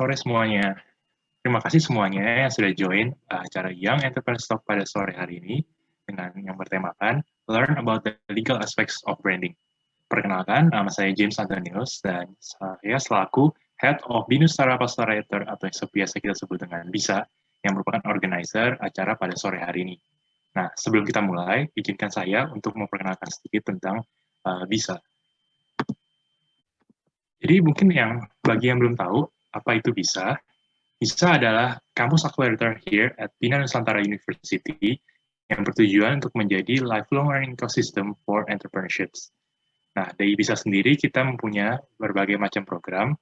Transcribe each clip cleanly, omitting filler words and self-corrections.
Sore semuanya. Terima kasih semuanya yang sudah join acara Young Entrepreneurs Talk pada sore hari ini dengan yang bertemakan Learn About the Legal Aspects of Branding. Perkenalkan, nama saya James Antonius dan saya selaku Head of Binus Tara Accelerator atau yang biasa kita sebut dengan BISA yang merupakan organizer acara pada sore hari ini. Nah, sebelum kita mulai, izinkan saya untuk memperkenalkan sedikit tentang BISA. Jadi mungkin bagi yang belum tahu apa itu BISA, BISA adalah kampus accelerator here at Bina Nusantara University yang bertujuan untuk menjadi lifelong learning ecosystem for entrepreneurships. Nah, dari BISA sendiri kita mempunyai berbagai macam program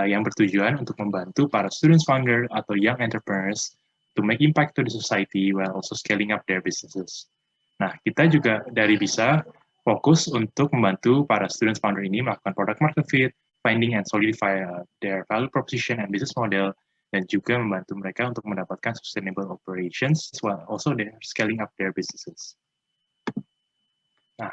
yang bertujuan untuk membantu para students founder atau young entrepreneurs to make impact to the society while also scaling up their businesses. Nah, kita juga dari BISA fokus untuk membantu para students founder ini melakukan product market fit, finding and solidify their value proposition and business model, dan juga membantu mereka untuk mendapatkan sustainable operations while also they're scaling up their businesses. Nah,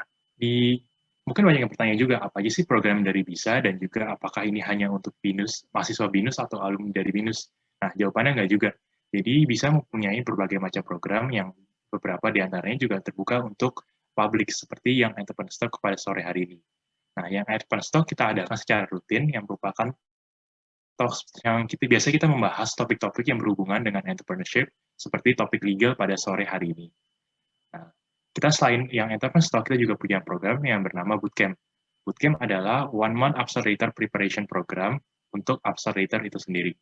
mungkin banyak yang bertanya juga, apa aja sih program dari BISA dan juga apakah ini hanya untuk BINUS, mahasiswa BINUS atau alumni dari BINUS? Nah, jawabannya enggak juga. Jadi BISA mempunyai berbagai macam program yang beberapa di antaranya juga terbuka untuk publik seperti yang Entrepreneurs Talk kepada sore hari ini. Nah, yang Entrepreneurs Talk kita adakan secara rutin yang merupakan yang biasa kita membahas topik-topik yang berhubungan dengan entrepreneurship, seperti topik legal pada sore hari ini. Nah, kita selain yang Entrepreneurs Talk, kita juga punya program yang bernama Bootcamp. Bootcamp adalah one month accelerator preparation program untuk accelerator itu sendiri.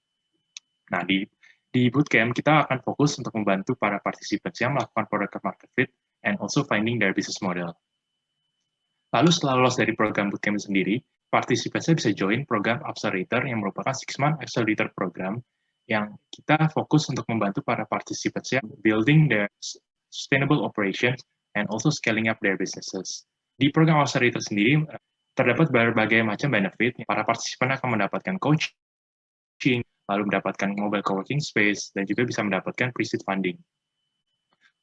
Nah, di Bootcamp, kita akan fokus untuk membantu para participants yang melakukan product market fit and also finding their business model. Lalu setelah lolos dari program Bootcamp sendiri, partisipannya bisa join program Accelerator yang merupakan 6-month Accelerator program yang kita fokus untuk membantu para partisipannya building their sustainable operations and also scaling up their businesses. Di program Accelerator sendiri, terdapat berbagai macam benefit. Para partisipan akan mendapatkan coaching, lalu mendapatkan mobile coworking space, dan juga bisa mendapatkan pre-seed funding.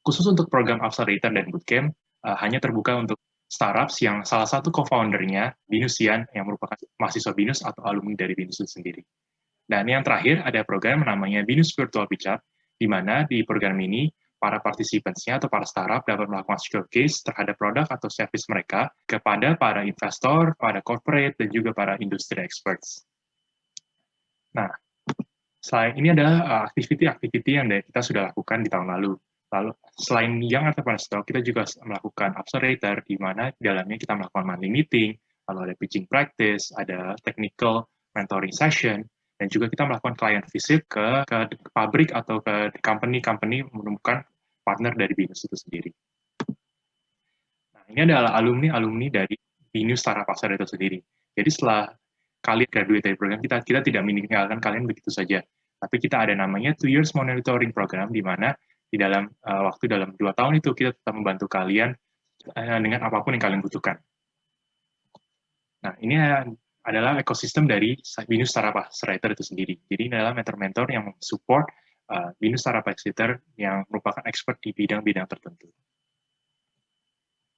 Khusus untuk program Accelerator dan Bootcamp, hanya terbuka untuk startups yang salah satu co-foundernya BINUSian yang merupakan mahasiswa BINUS atau alumni dari BINUS itu sendiri. Dan yang terakhir ada program namanya BINUS Virtual Pitch Up, di mana di program ini para partisipannya atau para startup dapat melakukan showcase terhadap produk atau service mereka kepada para investor, para corporate, dan juga para industry experts. Nah, selain ini adalah aktiviti-aktiviti yang kita sudah lakukan di tahun lalu. Lalu, selain Young Entrepreneurs Talk, kita juga melakukan Accelerator, di mana di dalamnya kita melakukan monthly meeting, lalu ada pitching practice, ada technical mentoring session, dan juga kita melakukan client visit ke pabrik atau ke company-company menemukan partner dari BINUS itu sendiri. Nah, ini adalah alumni-alumni dari BINUS Tara Accelerator itu sendiri. Jadi setelah kalian graduate dari program kita tidak meninggalkan kalian begitu saja. Tapi kita ada namanya 2 years monitoring program, di mana di dalam waktu dalam 2 tahun itu kita tetap membantu kalian dengan apapun yang kalian butuhkan. Nah, ini adalah ekosistem dari BINUS Tara Accelerator itu sendiri. Jadi ini adalah mentor-mentor yang support BINUS Tara Accelerator yang merupakan expert di bidang-bidang tertentu.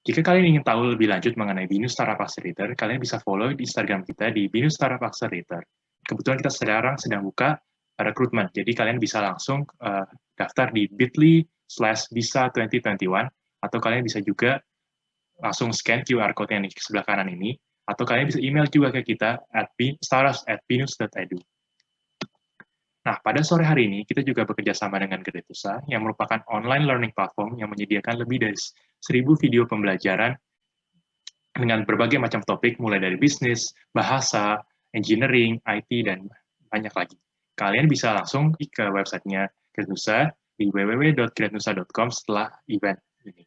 Jika kalian ingin tahu lebih lanjut mengenai BINUS Tara Accelerator, kalian bisa follow di Instagram kita di BINUS Tara Accelerator. Kebetulan kita sekarang sedang buka rekrutmen, jadi kalian bisa langsung daftar di bit.ly/bisa2021, atau kalian bisa juga langsung scan QR code yang di sebelah kanan ini, atau kalian bisa email juga ke kita staras@binus.edu. Nah, pada sore hari ini, kita juga bekerja sama dengan Gretusa, yang merupakan online learning platform yang menyediakan lebih dari 1.000 video pembelajaran dengan berbagai macam topik, mulai dari bisnis, bahasa, engineering, IT, dan banyak lagi. Kalian bisa langsung ke websitenya Gretusa di www.gretusa.com setelah event ini.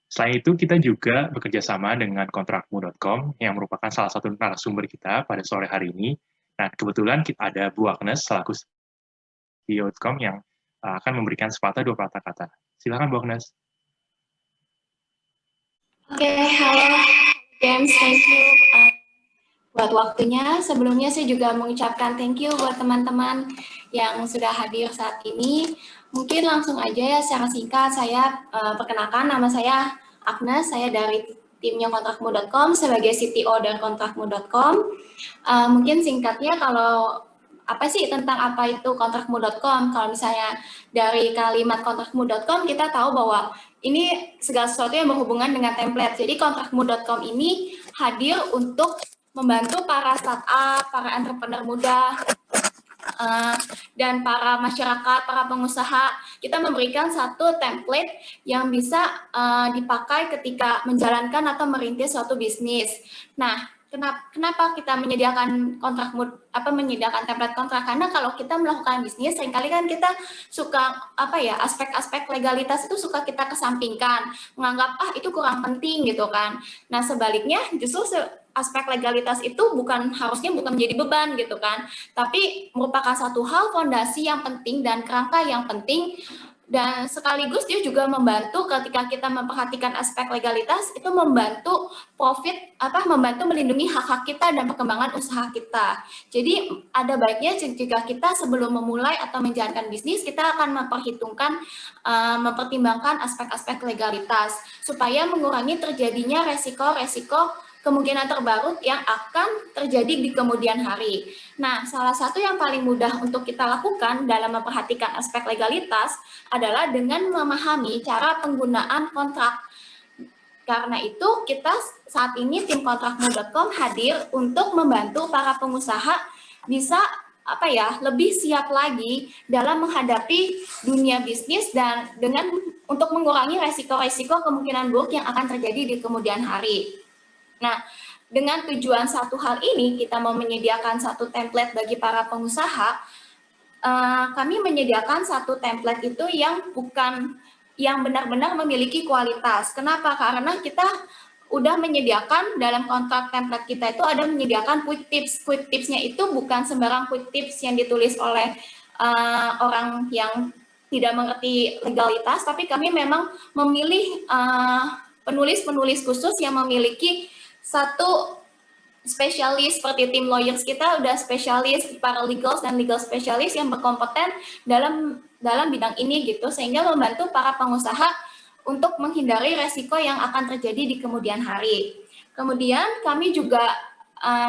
Selain itu, kita juga bekerja sama dengan kontrakmu.com yang merupakan salah satu narasumber kita pada sore hari ini. Nah, kebetulan kita ada Bu Agnes selaku CEO.com yang akan memberikan sepatah 2 patah kata. Silakan Bu Agnes. Oke, halo James, thank you buat waktunya. Sebelumnya saya juga mengucapkan thank you buat teman-teman yang sudah hadir saat ini. Mungkin langsung aja ya secara singkat saya perkenalkan, nama saya Agnes, saya dari timnya kontrakmu.com sebagai CTO dan kontrakmu.com. Mungkin singkatnya kalau apa sih tentang apa itu kontrakmu.com? Kalau misalnya dari kalimat kontrakmu.com kita tahu bahwa ini segala sesuatu yang berhubungan dengan template. Jadi kontrakmu.com ini hadir untuk membantu para startup, para entrepreneur muda, dan para masyarakat, para pengusaha. Kita memberikan satu template yang bisa dipakai ketika menjalankan atau merintis suatu bisnis. Nah, kenapa kita menyediakan menyediakan template kontrak? Karena kalau kita melakukan bisnis, seringkali kan kita suka aspek-aspek legalitas itu suka kita kesampingkan, menganggap itu kurang penting gitu kan. Nah sebaliknya justru aspek legalitas itu harusnya bukan menjadi beban gitu kan, tapi merupakan satu hal fondasi yang penting dan kerangka yang penting. Dan sekaligus dia juga membantu ketika kita memperhatikan aspek legalitas, itu membantu membantu melindungi hak-hak kita dan perkembangan usaha kita. Jadi ada baiknya jika kita sebelum memulai atau menjalankan bisnis, kita akan mempertimbangkan aspek-aspek legalitas supaya mengurangi terjadinya resiko-resiko kemungkinan terbaru yang akan terjadi di kemudian hari. Nah, salah satu yang paling mudah untuk kita lakukan dalam memperhatikan aspek legalitas adalah dengan memahami cara penggunaan kontrak. Karena itu, kita saat ini tim kontrakmu.com hadir untuk membantu para pengusaha bisa lebih siap lagi dalam menghadapi dunia bisnis dan untuk mengurangi resiko-resiko kemungkinan buruk yang akan terjadi di kemudian hari. Nah, dengan tujuan satu hal ini, kita mau menyediakan satu template bagi para pengusaha. Kami menyediakan satu template itu yang benar-benar memiliki kualitas. Kenapa? Karena kita udah menyediakan dalam kontrak template kita itu ada menyediakan quick tips. Quick tipsnya itu bukan sembarang quick tips yang ditulis oleh orang yang tidak mengerti legalitas, tapi kami memang memilih penulis-penulis khusus yang memiliki satu spesialis seperti tim lawyers kita udah spesialis paralegals dan legal specialist yang berkompeten dalam bidang ini gitu, sehingga membantu para pengusaha untuk menghindari resiko yang akan terjadi di kemudian hari. Kemudian kami juga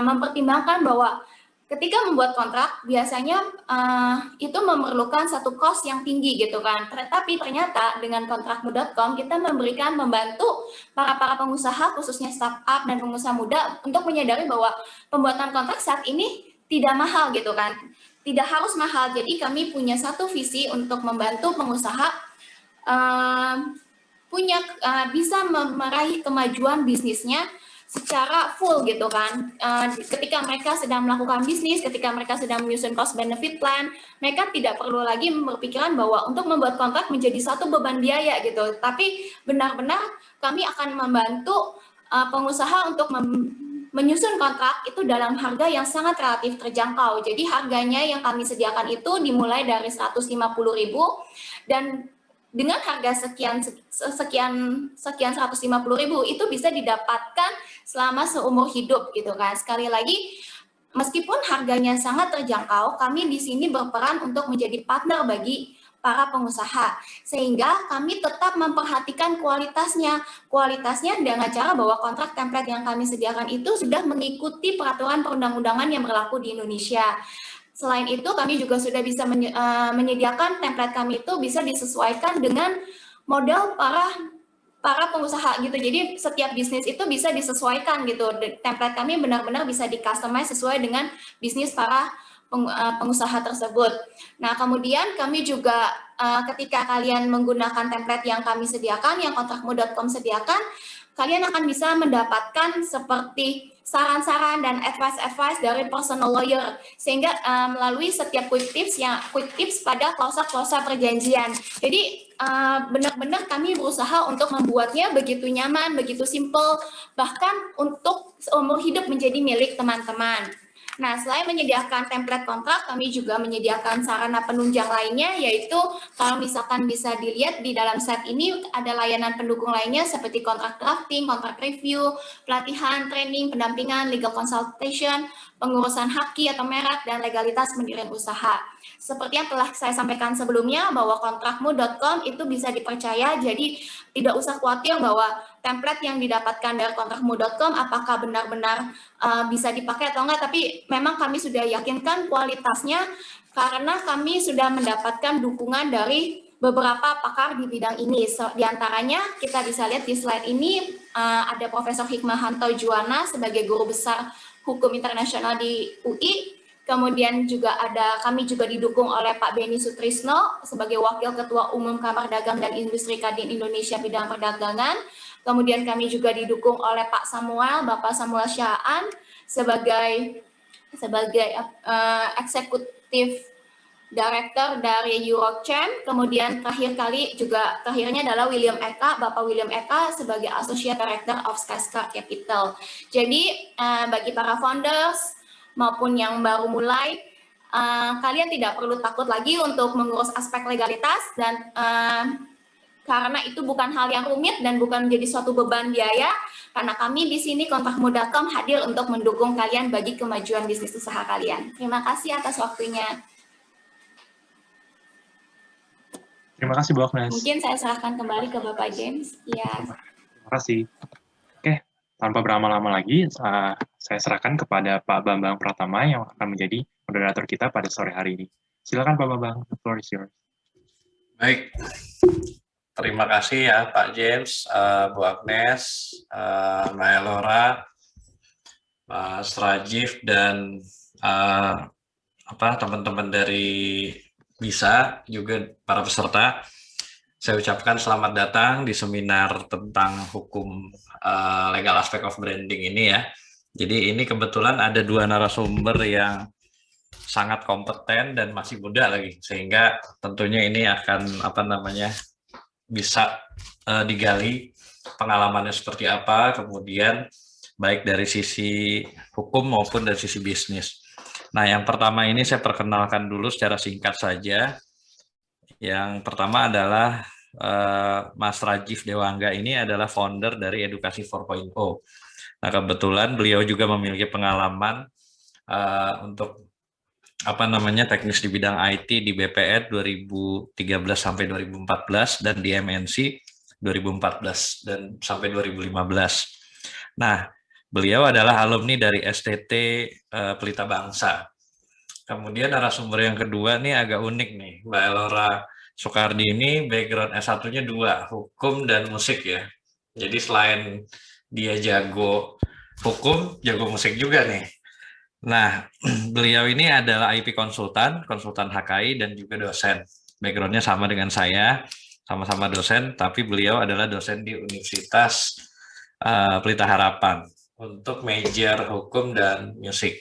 mempertimbangkan bahwa ketika membuat kontrak biasanya itu memerlukan satu cost yang tinggi gitu kan. Tapi ternyata dengan kontrakmu.com kita membantu para pengusaha khususnya startup dan pengusaha muda untuk menyadari bahwa pembuatan kontrak saat ini tidak mahal gitu kan. Tidak harus mahal. Jadi kami punya satu visi untuk membantu pengusaha bisa meraih kemajuan bisnisnya secara full gitu kan. Ketika mereka sedang melakukan bisnis, ketika mereka sedang menyusun cost benefit plan, mereka tidak perlu lagi berpikiran bahwa untuk membuat kontrak menjadi satu beban biaya gitu. Tapi benar-benar kami akan membantu pengusaha untuk menyusun kontrak itu dalam harga yang sangat relatif terjangkau. Jadi harganya yang kami sediakan itu dimulai dari 150.000 dan dengan harga sekian 150.000 itu bisa didapatkan selama seumur hidup gitu kan. Sekali lagi, meskipun harganya sangat terjangkau, kami di sini berperan untuk menjadi partner bagi para pengusaha, sehingga kami tetap memperhatikan kualitasnya dengan cara bahwa kontrak template yang kami sediakan itu sudah mengikuti peraturan perundang-undangan yang berlaku di Indonesia. Selain itu, kami juga sudah bisa menyediakan template kami itu bisa disesuaikan dengan modal para pengusaha gitu. Jadi setiap bisnis itu bisa disesuaikan gitu. Template kami benar-benar bisa di-customize sesuai dengan bisnis para pengusaha tersebut. Nah, kemudian kami juga ketika kalian menggunakan template yang kami sediakan, yang kontrakmu.com sediakan, kalian akan bisa mendapatkan seperti saran-saran dan advice dari personal lawyer, sehingga melalui setiap quick tips pada klausa-klausa perjanjian. Jadi benar-benar kami berusaha untuk membuatnya begitu nyaman, begitu simple, bahkan untuk seumur hidup menjadi milik teman-teman. Nah, selain menyediakan template kontrak, kami juga menyediakan sarana penunjang lainnya, yaitu kalau misalkan bisa dilihat di dalam set ini ada layanan pendukung lainnya seperti kontrak drafting, kontrak review, pelatihan, training, pendampingan, legal consultation, pengurusan haki atau merek, dan legalitas pendirian usaha. Seperti yang telah saya sampaikan sebelumnya, bahwa kontrakmu.com itu bisa dipercaya, jadi tidak usah khawatir bahwa template yang didapatkan dari kontrakmu.com apakah benar-benar bisa dipakai atau enggak, tapi memang kami sudah yakinkan kualitasnya karena kami sudah mendapatkan dukungan dari beberapa pakar di bidang ini. Di antaranya kita bisa lihat di slide ini ada Profesor Hikmahanto Juwana sebagai guru besar hukum internasional di UI. Kemudian juga kami juga didukung oleh Pak Beni Sutrisno sebagai Wakil Ketua Umum Kamar Dagang dan Industri Kadin Indonesia bidang perdagangan. Kemudian kami juga didukung oleh Bapak Samuel Syaan sebagai eksekutif Director dari Eurochamp. Kemudian terakhirnya adalah Bapak William Eka sebagai Associate Director of Skyscar Capital. Jadi bagi para founders maupun yang baru mulai, kalian tidak perlu takut lagi untuk mengurus aspek legalitas, dan karena itu bukan hal yang rumit dan bukan menjadi suatu beban biaya, karena kami di sini kontrakmu.com hadir untuk mendukung kalian bagi kemajuan bisnis usaha kalian. Terima kasih atas waktunya. Terima kasih Bu Agnes. Mungkin saya serahkan kembali ke Bapak James. Ya. Terima kasih. Oke, tanpa berlama-lama lagi, saya serahkan kepada Pak Bambang Pratama yang akan menjadi moderator kita pada sore hari ini. Silakan Pak Bambang, the floor is yours. Baik, terima kasih ya Pak James, Bu Agnes, Mbak Elora, Mas Rajif, dan teman-teman dari BISA, juga para peserta. Saya ucapkan selamat datang di seminar tentang hukum legal aspect of branding ini ya. Jadi ini kebetulan ada dua narasumber yang sangat kompeten dan masih muda lagi, sehingga tentunya ini akan bisa digali pengalamannya seperti apa, kemudian baik dari sisi hukum maupun dari sisi bisnis. Nah, yang pertama ini saya perkenalkan dulu secara singkat saja. Yang pertama adalah Mas Rajif Dewangga, ini adalah founder dari Edukasi 4.0. Nah, kebetulan beliau juga memiliki pengalaman untuk teknis di bidang IT di BPR 2013 sampai 2014 dan di MNC 2014 dan sampai 2015. Nah, beliau adalah alumni dari STT Pelita Bangsa. Kemudian narasumber yang kedua nih agak unik nih, Mbak Elora Soekardi ini background S1-nya 2, hukum dan musik ya. Jadi selain dia jago hukum, jago musik juga nih. Nah, beliau ini adalah IP konsultan HKI dan juga dosen. Background-nya sama dengan saya, sama-sama dosen, tapi beliau adalah dosen di Universitas Pelita Harapan untuk major hukum dan musik.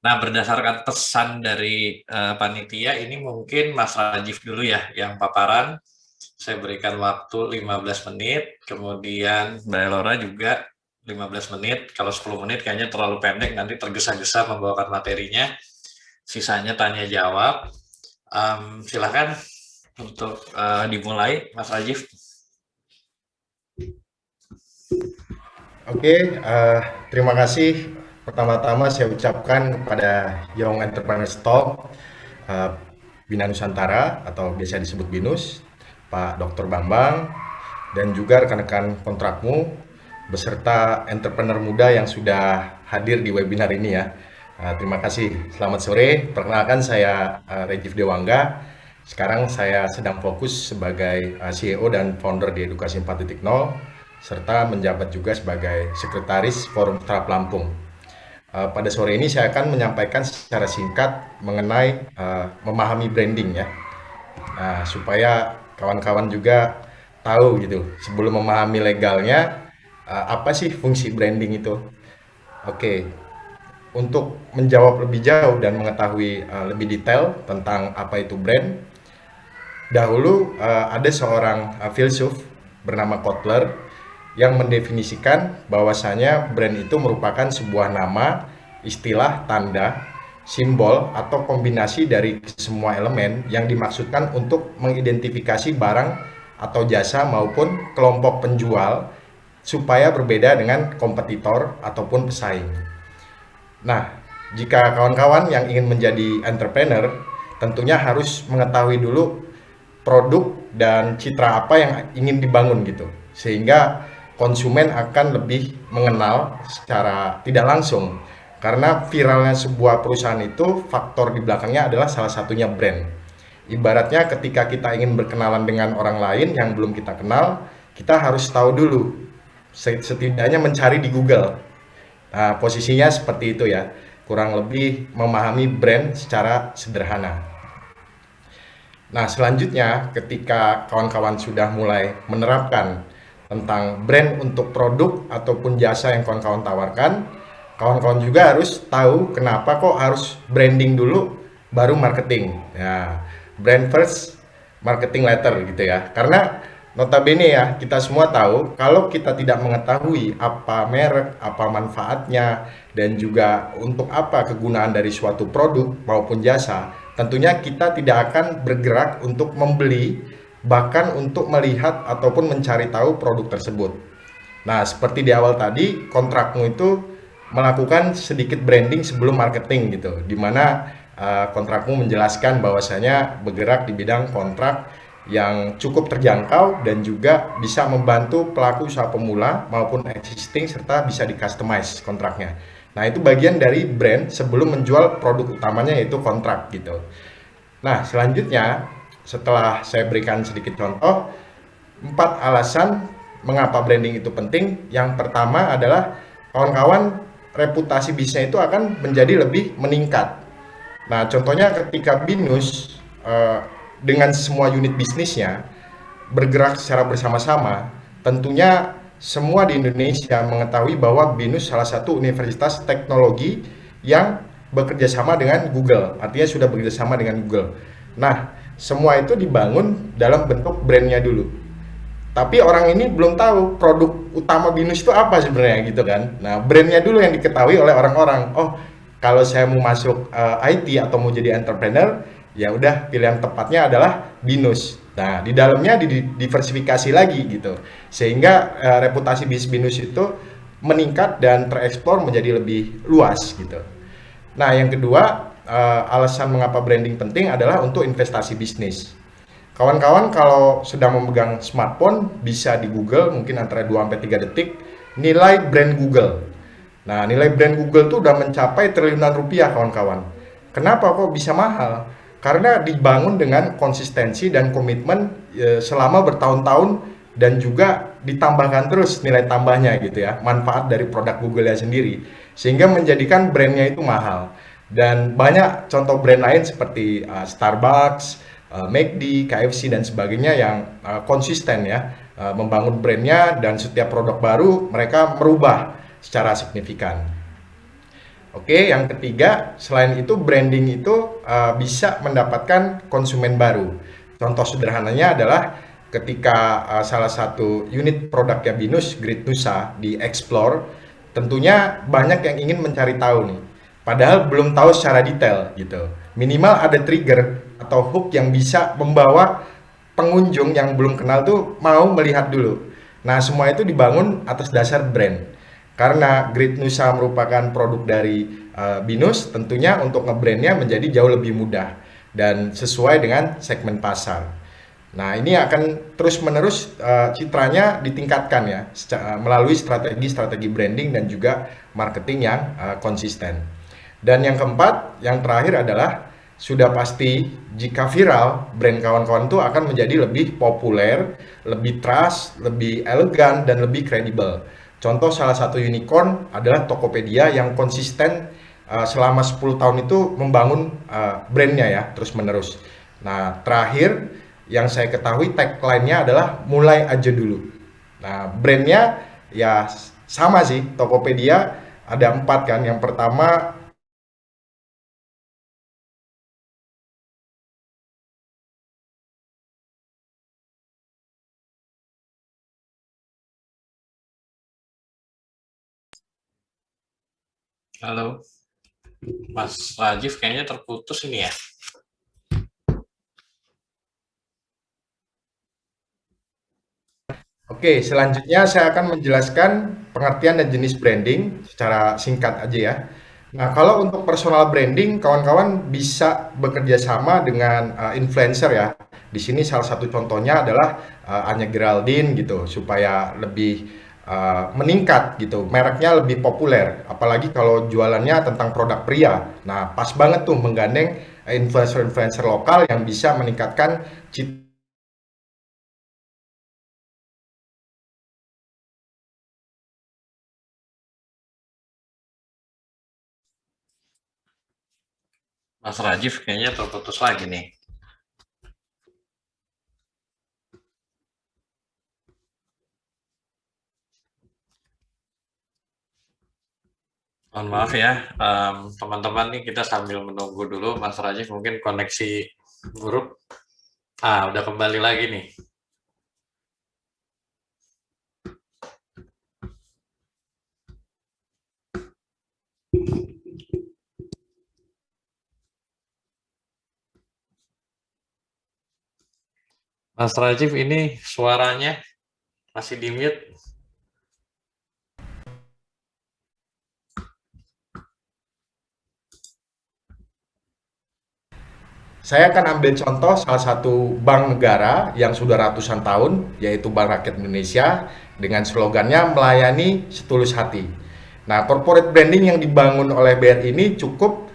Nah, berdasarkan pesan dari panitia, ini mungkin Mas Rajif dulu ya yang paparan. Saya berikan waktu 15 menit, kemudian Mbak Elora juga 15 menit. Kalau 10 menit kayaknya terlalu pendek, nanti tergesa-gesa membawakan materinya. Sisanya tanya jawab. Silakan untuk dimulai, Mas Rajif. Oke, terima kasih. Pertama-tama saya ucapkan kepada Young Entrepreneurs Talk Bina Nusantara atau biasa disebut BINUS, Pak Dr. Bambang, dan juga rekan-rekan kontrakmu beserta entrepreneur muda yang sudah hadir di webinar ini ya. Terima kasih. Selamat sore. Perkenalkan saya Rajif Dewangga. Sekarang saya sedang fokus sebagai CEO dan founder di Edukasi 4.0 serta menjabat juga sebagai sekretaris Forum Startup Lampung. Pada sore ini saya akan menyampaikan secara singkat mengenai memahami branding ya, supaya kawan-kawan juga tahu gitu sebelum memahami legalnya apa sih fungsi branding itu. Oke, untuk menjawab lebih jauh dan mengetahui lebih detail tentang apa itu brand, dahulu ada seorang filsuf bernama Kotler yang mendefinisikan bahwasanya brand itu merupakan sebuah nama, istilah, tanda, simbol, atau kombinasi dari semua elemen yang dimaksudkan untuk mengidentifikasi barang atau jasa maupun kelompok penjual supaya berbeda dengan kompetitor ataupun pesaing. Nah, jika kawan-kawan yang ingin menjadi entrepreneur, tentunya harus mengetahui dulu produk dan citra apa yang ingin dibangun gitu. Sehingga konsumen akan lebih mengenal secara tidak langsung. Karena viralnya sebuah perusahaan itu faktor di belakangnya adalah salah satunya brand. Ibaratnya ketika kita ingin berkenalan dengan orang lain yang belum kita kenal, kita harus tahu dulu, setidaknya mencari di Google. Nah, posisinya seperti itu ya, kurang lebih memahami brand secara sederhana. Nah, selanjutnya ketika kawan-kawan sudah mulai menerapkan tentang brand untuk produk ataupun jasa yang kawan-kawan tawarkan, kawan-kawan juga harus tahu kenapa kok harus branding dulu baru marketing. Ya, brand first, marketing later gitu ya. Karena notabene ya, kita semua tahu kalau kita tidak mengetahui apa merek, apa manfaatnya, dan juga untuk apa kegunaan dari suatu produk maupun jasa, tentunya kita tidak akan bergerak untuk membeli, bahkan untuk melihat ataupun mencari tahu produk tersebut. Nah, seperti di awal tadi, kontrakmu itu melakukan sedikit branding sebelum marketing gitu, di mana kontrakmu menjelaskan bahwasanya bergerak di bidang kontrak yang cukup terjangkau dan juga bisa membantu pelaku usaha pemula maupun existing serta bisa di customize kontraknya. Nah, itu bagian dari brand sebelum menjual produk utamanya yaitu kontrak gitu. Nah, selanjutnya setelah saya berikan sedikit contoh, 4 alasan mengapa branding itu penting. Yang pertama adalah kawan-kawan, reputasi bisnisnya itu akan menjadi lebih meningkat. Nah, contohnya ketika Binus dengan semua unit bisnisnya bergerak secara bersama-sama, tentunya semua di Indonesia mengetahui bahwa Binus salah satu universitas teknologi yang bekerja sama dengan Google, artinya sudah bekerja sama dengan Google. Nah, semua itu dibangun dalam bentuk brandnya dulu. Tapi orang ini belum tahu produk utama Binus itu apa sebenarnya gitu kan. Nah, brandnya dulu yang diketahui oleh orang-orang. Oh, kalau saya mau masuk IT atau mau jadi entrepreneur, ya udah pilihan tepatnya adalah Binus. Nah, di dalamnya diversifikasi lagi gitu. Sehingga reputasi bisnis Binus itu meningkat dan tereksplor menjadi lebih luas gitu. Nah, yang kedua, alasan mengapa branding penting adalah untuk investasi bisnis. Kawan-kawan kalau sedang memegang smartphone bisa di Google mungkin antara 2-3 detik nilai brand Google. Nah, nilai brand Google tuh udah mencapai triliunan rupiah kawan-kawan. Kenapa kok bisa mahal? Karena dibangun dengan konsistensi dan komitmen selama bertahun-tahun dan juga ditambahkan terus nilai tambahnya gitu ya, manfaat dari produk Google-nya sendiri sehingga menjadikan brandnya itu mahal. Dan banyak contoh brand lain seperti Starbucks, McD, KFC dan sebagainya yang konsisten ya membangun brandnya dan setiap produk baru mereka merubah secara signifikan. Oke, yang ketiga, selain itu branding itu bisa mendapatkan konsumen baru. Contoh sederhananya adalah ketika salah satu unit produknya Binus, Grid Nusa, di explore, tentunya banyak yang ingin mencari tahu nih. Padahal belum tahu secara detail gitu. Minimal ada trigger atau hook yang bisa membawa pengunjung yang belum kenal tuh mau melihat dulu. Nah, semua itu dibangun atas dasar brand. Karena Grid Nusa merupakan produk dari Binus, tentunya untuk nge-brandnya menjadi jauh lebih mudah dan sesuai dengan segmen pasar. Nah, ini akan terus-menerus citranya ditingkatkan ya melalui strategi branding dan juga marketing yang konsisten. Dan yang keempat, yang terakhir adalah sudah pasti jika viral, brand kawan-kawan itu akan menjadi lebih populer, lebih trust, lebih elegan, dan lebih kredibel. Contoh salah satu unicorn adalah Tokopedia yang konsisten selama 10 tahun itu membangun brandnya ya terus-menerus. Nah, terakhir yang saya ketahui tagline-nya adalah mulai aja dulu. Nah, brandnya ya sama sih, Tokopedia ada 4 kan. Yang pertama, Halo, Mas Rajiv kayaknya terputus ini ya. Oke, selanjutnya saya akan menjelaskan pengertian dan jenis branding secara singkat aja ya. Nah, kalau untuk personal branding, kawan-kawan bisa bekerja sama dengan influencer ya. Di sini salah satu contohnya adalah Anya Geraldine gitu, supaya lebih meningkat gitu, mereknya lebih populer. Apalagi kalau jualannya tentang produk pria. Nah, pas banget tuh menggandeng influencer-influencer lokal yang bisa meningkatkan citra. Mas Rajif kayaknya terputus lagi nih. Mohon maaf ya, teman-teman nih kita sambil menunggu dulu Mas Rajif mungkin koneksi buruk. Udah kembali lagi nih. Mas Rajif ini suaranya masih di mute. Saya akan ambil contoh salah satu bank negara yang sudah ratusan tahun, yaitu Bank Rakyat Indonesia, dengan slogannya melayani setulus hati. Nah, corporate branding yang dibangun oleh BRI ini cukup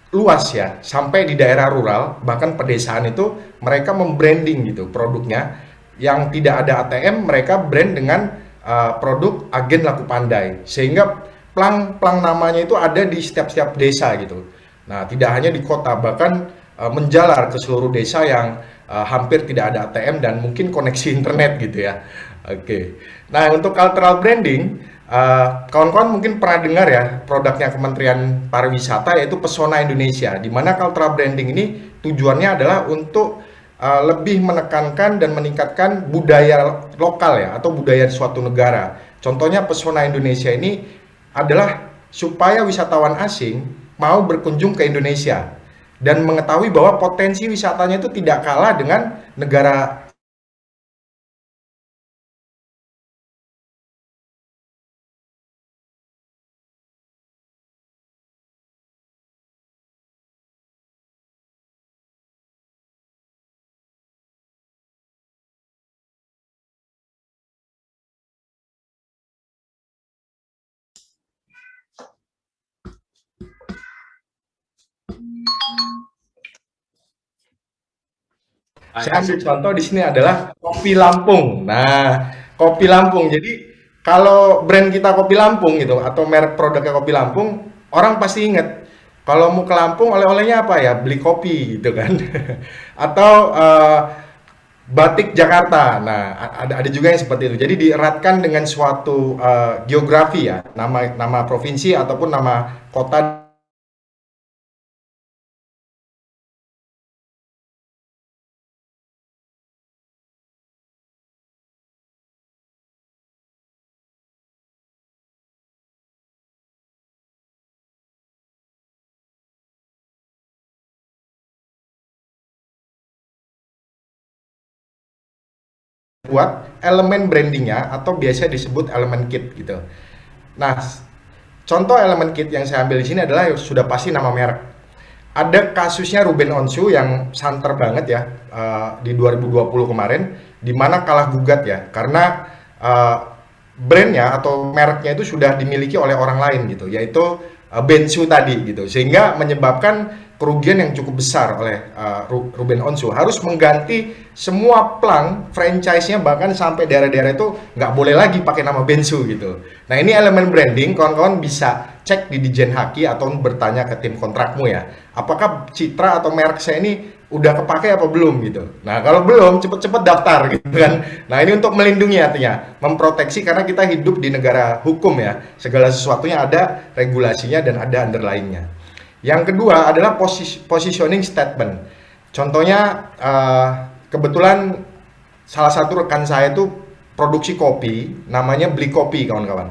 luas ya, sampai di daerah rural, bahkan pedesaan itu mereka membranding gitu produknya. Yang tidak ada ATM, mereka brand dengan produk agen laku pandai, sehingga plang-plang namanya itu ada di setiap desa gitu. Nah, tidak hanya di kota, bahkan menjalar ke seluruh desa yang hampir tidak ada ATM dan mungkin koneksi internet gitu ya. Oke. Nah, untuk cultural branding, kawan-kawan mungkin pernah dengar ya produknya Kementerian Pariwisata, yaitu Pesona Indonesia, di mana cultural branding ini tujuannya adalah untuk lebih menekankan dan meningkatkan budaya lokal ya, atau budaya suatu negara. Contohnya Pesona Indonesia ini adalah supaya wisatawan asing mau berkunjung ke Indonesia dan mengetahui bahwa potensi wisatanya itu tidak kalah dengan negara. Saya ambil contoh di sini adalah Kopi Lampung. Nah, Kopi Lampung. Jadi kalau brand kita Kopi Lampung gitu atau merek produknya Kopi Lampung, orang pasti inget. Kalau mau ke Lampung, oleh-olehnya apa ya? Beli kopi gitu kan. Atau batik Jakarta. Nah, ada juga yang seperti itu. Jadi dieratkan dengan suatu geografi ya, nama provinsi ataupun nama kota. Buat elemen brandingnya atau biasa disebut elemen kit gitu. Nah, contoh elemen kit yang saya ambil di sini adalah sudah pasti nama merek. Ada kasusnya Ruben Onsu yang santer banget ya di 2020 kemarin, di mana kalah gugat ya karena brandnya atau mereknya itu sudah dimiliki oleh orang lain gitu, yaitu Bensu tadi gitu, sehingga menyebabkan kerugian yang cukup besar oleh Ruben Onsu. Harus mengganti semua plang franchise-nya, bahkan sampai daerah-daerah itu nggak boleh lagi pakai nama Bensu gitu. Nah, ini elemen branding, kawan-kawan bisa cek di Dijen Haki atau bertanya ke tim kontrakmu ya, apakah citra atau merek saya ini udah kepake apa belum gitu. Nah, kalau belum, cepet-cepet daftar gitu kan. Nah, ini untuk melindungi, artinya memproteksi, karena kita hidup di negara hukum ya, segala sesuatunya ada regulasinya dan ada underlying-nya. Yang kedua adalah positioning statement. Contohnya kebetulan salah satu rekan saya itu produksi kopi, namanya Beli Kopi, kawan-kawan.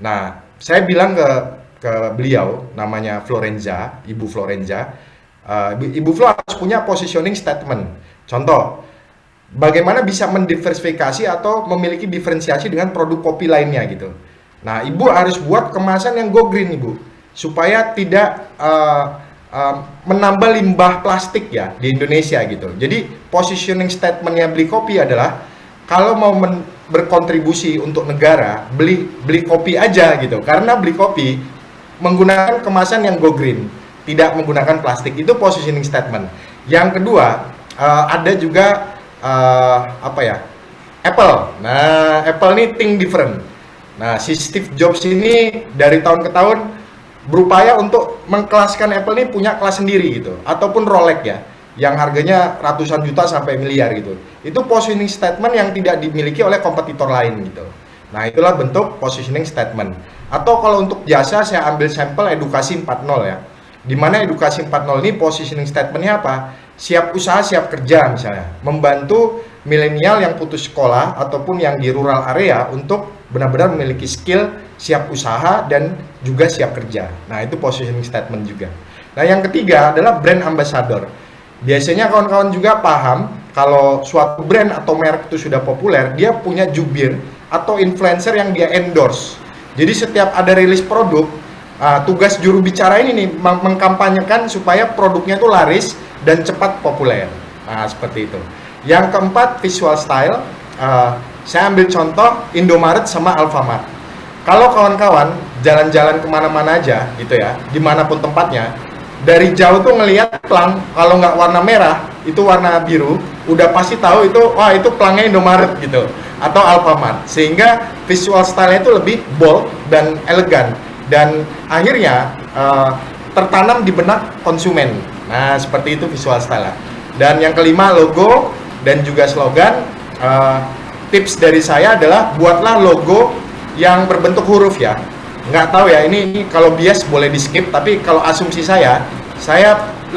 Nah, saya bilang ke beliau, namanya Florenza, Ibu Florenza, Ibu Flo harus punya positioning statement. Contoh, bagaimana bisa mendiversifikasi atau memiliki diferensiasi dengan produk kopi lainnya gitu. Nah, Ibu harus buat kemasan yang go green, Ibu. supaya tidak menambah limbah plastik ya di Indonesia gitu. Jadi positioning statementnya Beli Kopi adalah kalau mau berkontribusi untuk negara, beli kopi aja gitu. Karena Beli Kopi menggunakan kemasan yang go green, tidak menggunakan plastik. Itu positioning statement. Yang kedua, ada juga Apple. Nah, Apple ini think different. Nah, si Steve Jobs ini dari tahun ke tahun berupaya untuk mengkelaskan Apple ini punya kelas sendiri gitu. Ataupun Rolex ya, yang harganya ratusan juta sampai miliar gitu. Itu positioning statement yang tidak dimiliki oleh kompetitor lain gitu. Nah, itulah bentuk positioning statement. Atau kalau untuk jasa, saya ambil sampel edukasi 4.0 ya. Dimana edukasi 4.0 ini positioning statementnya apa? Siap usaha, siap kerja misalnya. Membantu milenial yang putus sekolah ataupun yang di rural area untuk benar-benar memiliki skill, siap usaha, dan juga siap kerja. Nah, itu positioning statement juga. Nah, yang ketiga adalah brand ambassador. Biasanya kawan-kawan juga paham kalau suatu brand atau merek itu sudah populer, dia punya jubir atau influencer yang dia endorse. Jadi setiap ada rilis produk, tugas juru bicara ini nih mengkampanyekan supaya produknya itu laris dan cepat populer. Nah, seperti itu. Yang keempat, visual style. Saya ambil contoh Indomaret sama Alfamart. Kalau kawan-kawan jalan-jalan kemana-mana aja gitu ya, dimanapun tempatnya, dari jauh tuh ngelihat plang, kalau nggak warna merah, itu warna biru, udah pasti tahu itu, wah itu pelangnya Indomaret gitu, atau Alfamart. Sehingga visual style-nya itu lebih bold dan elegan, dan akhirnya tertanam di benak konsumen. Nah, seperti itu visual style. Dan yang kelima, logo dan juga slogan. Tips dari saya adalah buatlah logo yang berbentuk huruf ya. Nggak tahu ya, ini kalau bias boleh di skip, tapi kalau asumsi saya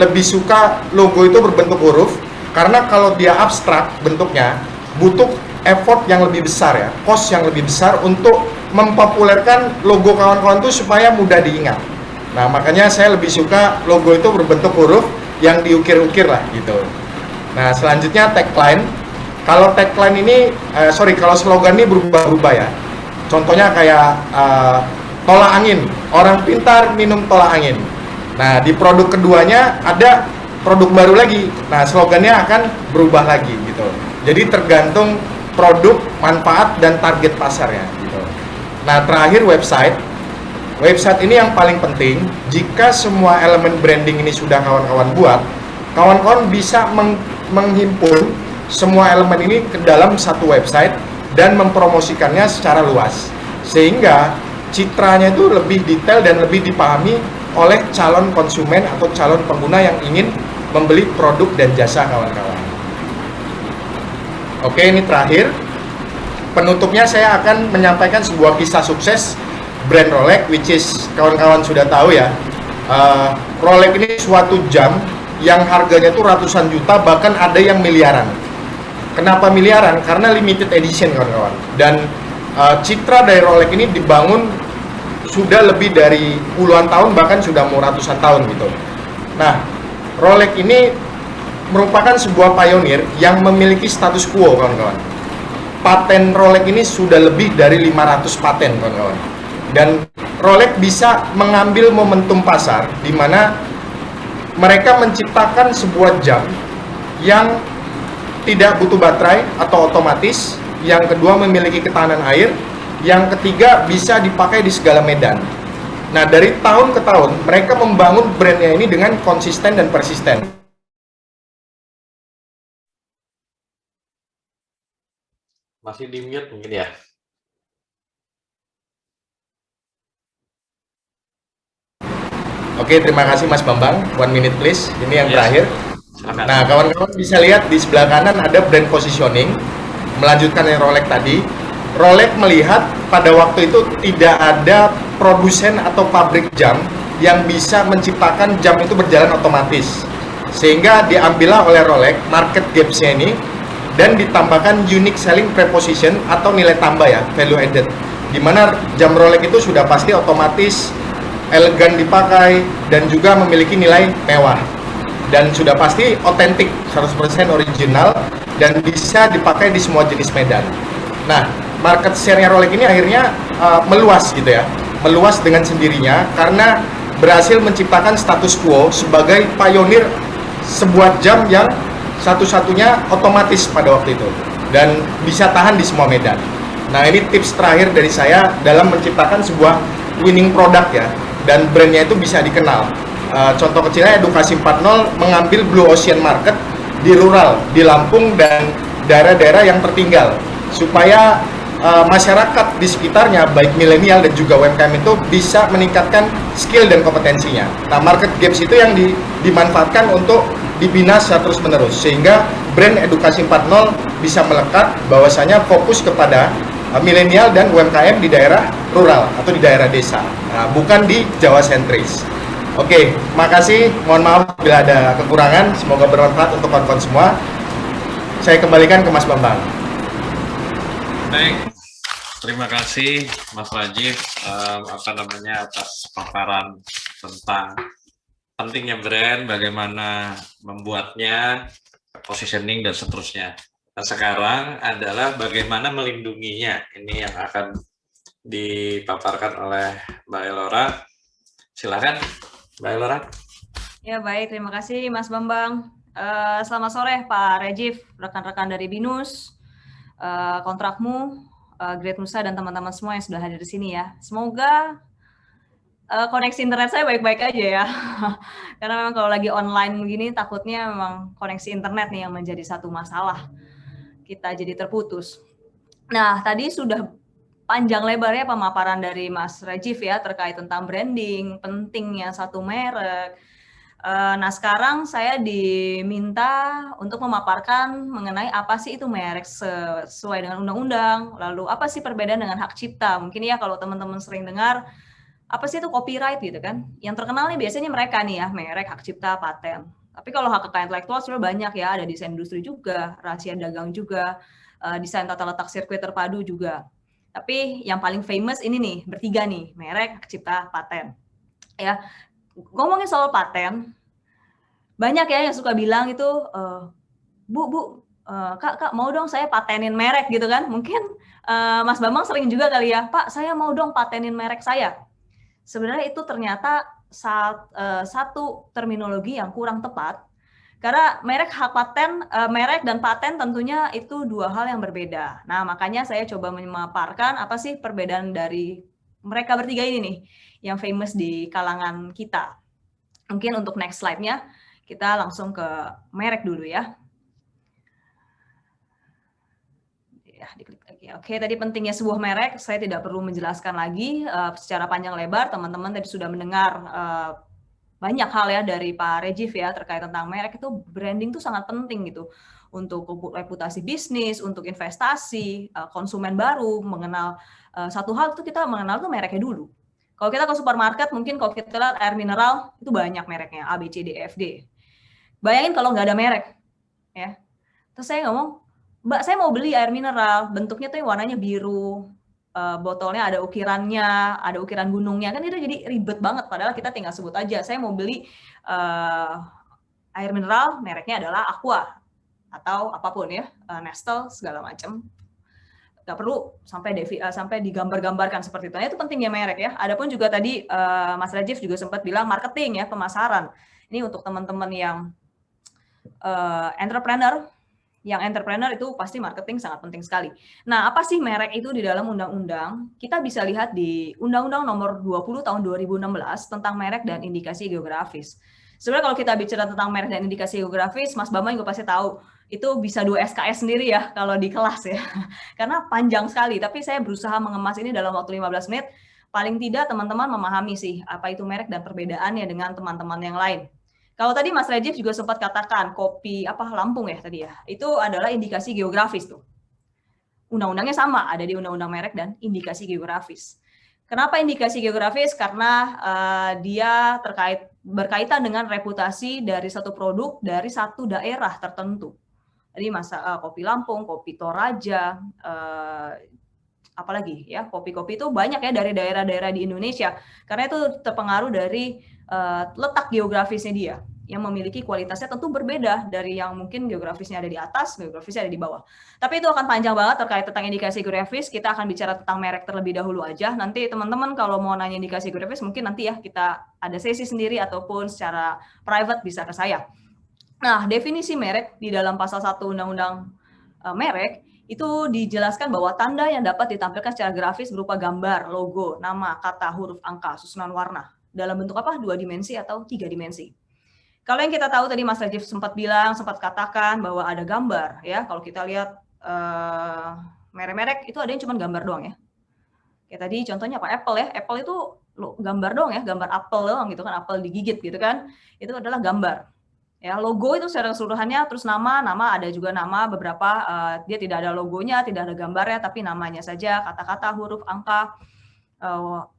lebih suka logo itu berbentuk huruf, karena kalau dia abstrak bentuknya, butuh effort yang lebih besar ya, cost yang lebih besar untuk mempopulerkan logo kawan-kawan itu supaya mudah diingat. Nah, makanya saya lebih suka logo itu berbentuk huruf yang diukir-ukir lah gitu. Nah, selanjutnya tagline. Kalau tagline ini, kalau slogan ini berubah-ubah ya. Contohnya kayak tolak angin, orang pintar minum tolak angin. Nah, di produk keduanya ada produk baru lagi. Nah, slogannya akan berubah lagi gitu. Jadi tergantung produk, manfaat, dan target pasarnya gitu. Nah, terakhir website. Website ini yang paling penting. Jika semua elemen branding ini sudah kawan-kawan buat, kawan-kawan bisa menghimpun semua elemen ini ke dalam satu website dan mempromosikannya secara luas. Sehingga citranya itu lebih detail dan lebih dipahami oleh calon konsumen atau calon pengguna yang ingin membeli produk dan jasa kawan-kawan. Oke, ini terakhir. Penutupnya saya akan menyampaikan sebuah kisah sukses brand Rolex, which is kawan-kawan sudah tahu ya. Rolex ini suatu jam yang harganya tuh ratusan juta, bahkan ada yang miliaran. Kenapa miliaran? Karena limited edition kawan-kawan. Dan citra dari Rolex ini dibangun sudah lebih dari puluhan tahun, bahkan sudah mau ratusan tahun gitu. Nah, Rolex ini merupakan sebuah pionir yang memiliki status quo kawan-kawan. Paten Rolex ini sudah lebih dari 500 paten kawan-kawan. Dan Rolex bisa mengambil momentum pasar di mana mereka menciptakan sebuah jam yang tidak butuh baterai atau otomatis, yang kedua memiliki ketahanan air, yang ketiga bisa dipakai di segala medan. Nah, dari tahun ke tahun mereka membangun brandnya ini dengan konsisten dan persisten. Masih di mute mungkin ya. Oke, terima kasih Mas Bambang. 1 minute please. Ini yang terakhir. Silakan. Nah, kawan-kawan bisa lihat di sebelah kanan ada brand positioning. Melanjutkan yang Rolex tadi. Rolex melihat pada waktu itu tidak ada produsen atau pabrik jam yang bisa menciptakan jam itu berjalan otomatis. Sehingga diambillah oleh Rolex market gaps-nya ini dan ditambahkan unique selling proposition atau nilai tambah ya, value added. Di mana jam Rolex itu sudah pasti otomatis, elegan dipakai, dan juga memiliki nilai mewah. Dan sudah pasti otentik, 100% original, dan bisa dipakai di semua jenis medan. Nah, market share-nya Rolex ini akhirnya meluas gitu ya. Meluas dengan sendirinya karena berhasil menciptakan status quo sebagai pionir sebuah jam yang satu-satunya otomatis pada waktu itu dan bisa tahan di semua medan. Nah, ini tips terakhir dari saya dalam menciptakan sebuah winning product ya, dan brandnya itu bisa dikenal. Contoh kecilnya Edukasi 4.0 mengambil blue ocean market di rural, di Lampung dan daerah-daerah yang tertinggal, supaya masyarakat di sekitarnya, baik milenial dan juga UMKM itu bisa meningkatkan skill dan kompetensinya. Nah, market gaps itu yang dimanfaatkan untuk dibina secara terus-menerus, sehingga brand Edukasi 4.0 bisa melekat bahwasanya fokus kepada milenial dan UMKM di daerah rural atau di daerah desa, bukan di Jawa sentris. Oke, makasih. Mohon maaf bila ada kekurangan. Semoga bermanfaat untuk kawan-kawan semua. Saya kembalikan ke Mas Bambang. Baik, terima kasih Mas Rajif atas paparan tentang pentingnya brand, bagaimana membuatnya, positioning dan seterusnya. Dan sekarang adalah bagaimana melindunginya. Ini yang akan dipaparkan oleh Mbak Elora. Silakan, Mbak Elora. Ya baik, terima kasih Mas Bambang. Selamat sore Pak Rajif, rekan-rekan dari BINUS. Kontrakmu, Great Nusa dan teman-teman semua yang sudah hadir di sini ya. Semoga koneksi internet saya baik-baik aja ya. Karena memang kalau lagi online begini takutnya memang koneksi internet nih yang menjadi satu masalah. Kita jadi terputus. Nah, tadi sudah panjang lebarnya pemaparan dari Mas Rajif ya terkait tentang branding, pentingnya satu merek. Nah, sekarang saya diminta untuk memaparkan mengenai apa sih itu merek sesuai dengan undang-undang, lalu apa sih perbedaan dengan hak cipta. Mungkin ya kalau teman-teman sering dengar, apa sih itu copyright gitu kan. Yang terkenal nih biasanya mereka nih ya, merek, hak cipta, paten. Tapi kalau hak kekayaan intelektual sebenarnya banyak ya, ada desain industri juga, rahasia dagang juga, desain tata letak sirkuit terpadu juga. Tapi yang paling famous ini nih, bertiga nih, merek, hak cipta, paten. Ya, ngomongin soal paten, banyak ya yang suka bilang itu, Kak, mau dong saya patenin merek gitu kan. Mungkin Mas Bambang sering juga kali ya, Pak, saya mau dong patenin merek saya. Sebenarnya itu ternyata satu terminologi yang kurang tepat, karena merek dan paten tentunya itu dua hal yang berbeda. Nah, makanya saya coba memaparkan apa sih perbedaan dari mereka bertiga ini nih, yang famous di kalangan kita. Mungkin untuk next slide-nya, kita langsung ke merek dulu ya. Ya, diklik lagi. Oke, tadi pentingnya sebuah merek, saya tidak perlu menjelaskan lagi secara panjang lebar. Teman-teman tadi sudah mendengar banyak hal ya dari Pak Rajif ya terkait tentang merek. Itu branding itu sangat penting gitu untuk reputasi bisnis, untuk investasi, konsumen baru mengenal satu hal itu kita mengenal tuh mereknya dulu. Kalau kita ke supermarket, mungkin kalau kita lihat air mineral itu banyak mereknya A, B, C, D, E, F, D. Bayangin kalau nggak ada merek, ya. Terus saya ngomong, Mbak, saya mau beli air mineral, bentuknya tuh warnanya biru, botolnya ada ukirannya, ada ukiran gunungnya, kan itu jadi ribet banget. Padahal kita tinggal sebut aja, saya mau beli air mineral, mereknya adalah Aqua atau apapun ya, Nestle segala macam. Nggak perlu sampai digambar-gambarkan seperti itu. Nah, itu pentingnya merek ya. Adapun juga tadi Mas Rajif juga sempat bilang marketing ya, pemasaran. Ini untuk teman-teman yang entrepreneur itu pasti marketing sangat penting sekali. Nah, apa sih merek itu di dalam undang-undang? Kita bisa lihat di Undang-Undang Nomor 20 Tahun 2016 tentang merek dan indikasi geografis. Sebenarnya kalau kita bicara tentang merek dan indikasi geografis, Mas Bambang juga pasti tahu, itu bisa 2 SKS sendiri ya kalau di kelas ya. Karena panjang sekali, tapi saya berusaha mengemas ini dalam waktu 15 menit. Paling tidak teman-teman memahami sih apa itu merek dan perbedaannya dengan teman-teman yang lain. Kalau tadi Mas Rajif juga sempat katakan kopi Lampung ya tadi ya, itu adalah indikasi geografis tuh. Undang-undangnya sama, ada di Undang-Undang Merek dan Indikasi Geografis. Kenapa indikasi geografis? Karena dia berkaitan dengan reputasi dari satu produk dari satu daerah tertentu. Jadi kopi Lampung, kopi Toraja, apalagi ya kopi-kopi itu banyak ya dari daerah-daerah di Indonesia. Karena itu terpengaruh dari letak geografisnya dia. yang memiliki kualitasnya tentu berbeda dari yang mungkin geografisnya ada di atas, geografisnya ada di bawah. Tapi itu akan panjang banget terkait tentang indikasi geografis. Kita akan bicara tentang merek terlebih dahulu aja. Nanti teman-teman kalau mau nanya indikasi geografis mungkin nanti ya kita ada sesi sendiri ataupun secara private bisa ke saya. Nah, definisi merek di dalam pasal 1 Undang-Undang Merek itu dijelaskan bahwa tanda yang dapat ditampilkan secara grafis berupa gambar, logo, nama, kata, huruf, angka, susunan warna. Dalam bentuk apa? 2 dimensi atau 3 dimensi. Kalau yang kita tahu tadi Mas Rajif sempat bilang, sempat katakan bahwa ada gambar. Ya, kalau kita lihat merek-merek itu ada yang cuma gambar doang ya. Kayak tadi contohnya apa? Apple ya. Apple itu gambar doang ya, gambar apel doang gitu kan, apel digigit gitu kan. Itu adalah gambar. Ya, logo itu secara keseluruhannya, terus nama ada juga nama beberapa, dia tidak ada logonya, tidak ada gambarnya, tapi namanya saja, kata-kata, huruf, angka.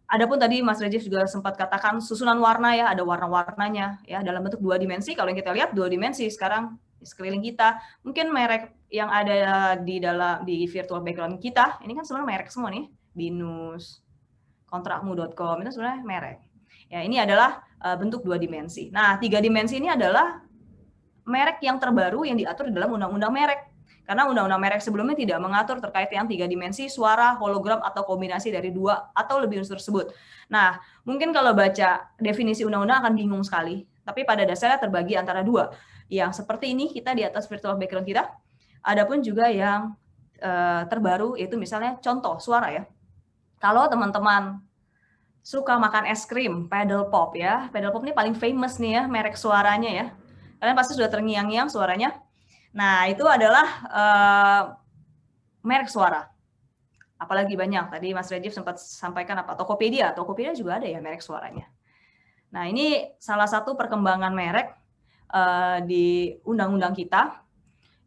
Adapun tadi Mas Rajif juga sempat katakan susunan warna ya, ada warna-warnanya ya dalam bentuk 2 dimensi. Kalau yang kita lihat 2 dimensi sekarang di sekeliling kita, mungkin merek yang ada di virtual background kita, ini kan sebenarnya merek semua nih, Binus, kontrakmu.com itu sebenarnya merek. Ya, ini adalah bentuk 2 dimensi. Nah, 3 dimensi ini adalah merek yang terbaru yang diatur di dalam Undang-Undang Merek. Karena Undang-Undang Merek sebelumnya tidak mengatur terkait yang 3 dimensi, suara, hologram, atau kombinasi dari 2 atau lebih unsur tersebut. Nah, mungkin kalau baca definisi undang-undang akan bingung sekali. Tapi pada dasarnya terbagi antara 2. Yang seperti ini, kita di atas virtual background kita. Adapun juga yang terbaru, yaitu misalnya contoh suara ya. Kalau teman-teman suka makan es krim, Paddle Pop ya. Paddle Pop ini paling famous nih ya, merek suaranya ya. Kalian pasti sudah terngiang-ngiang suaranya. Nah, itu adalah merek suara. Apalagi banyak. Tadi Mas Rajif sempat sampaikan apa? Tokopedia. Tokopedia juga ada ya merek suaranya. Nah, ini salah satu perkembangan merek di undang-undang kita.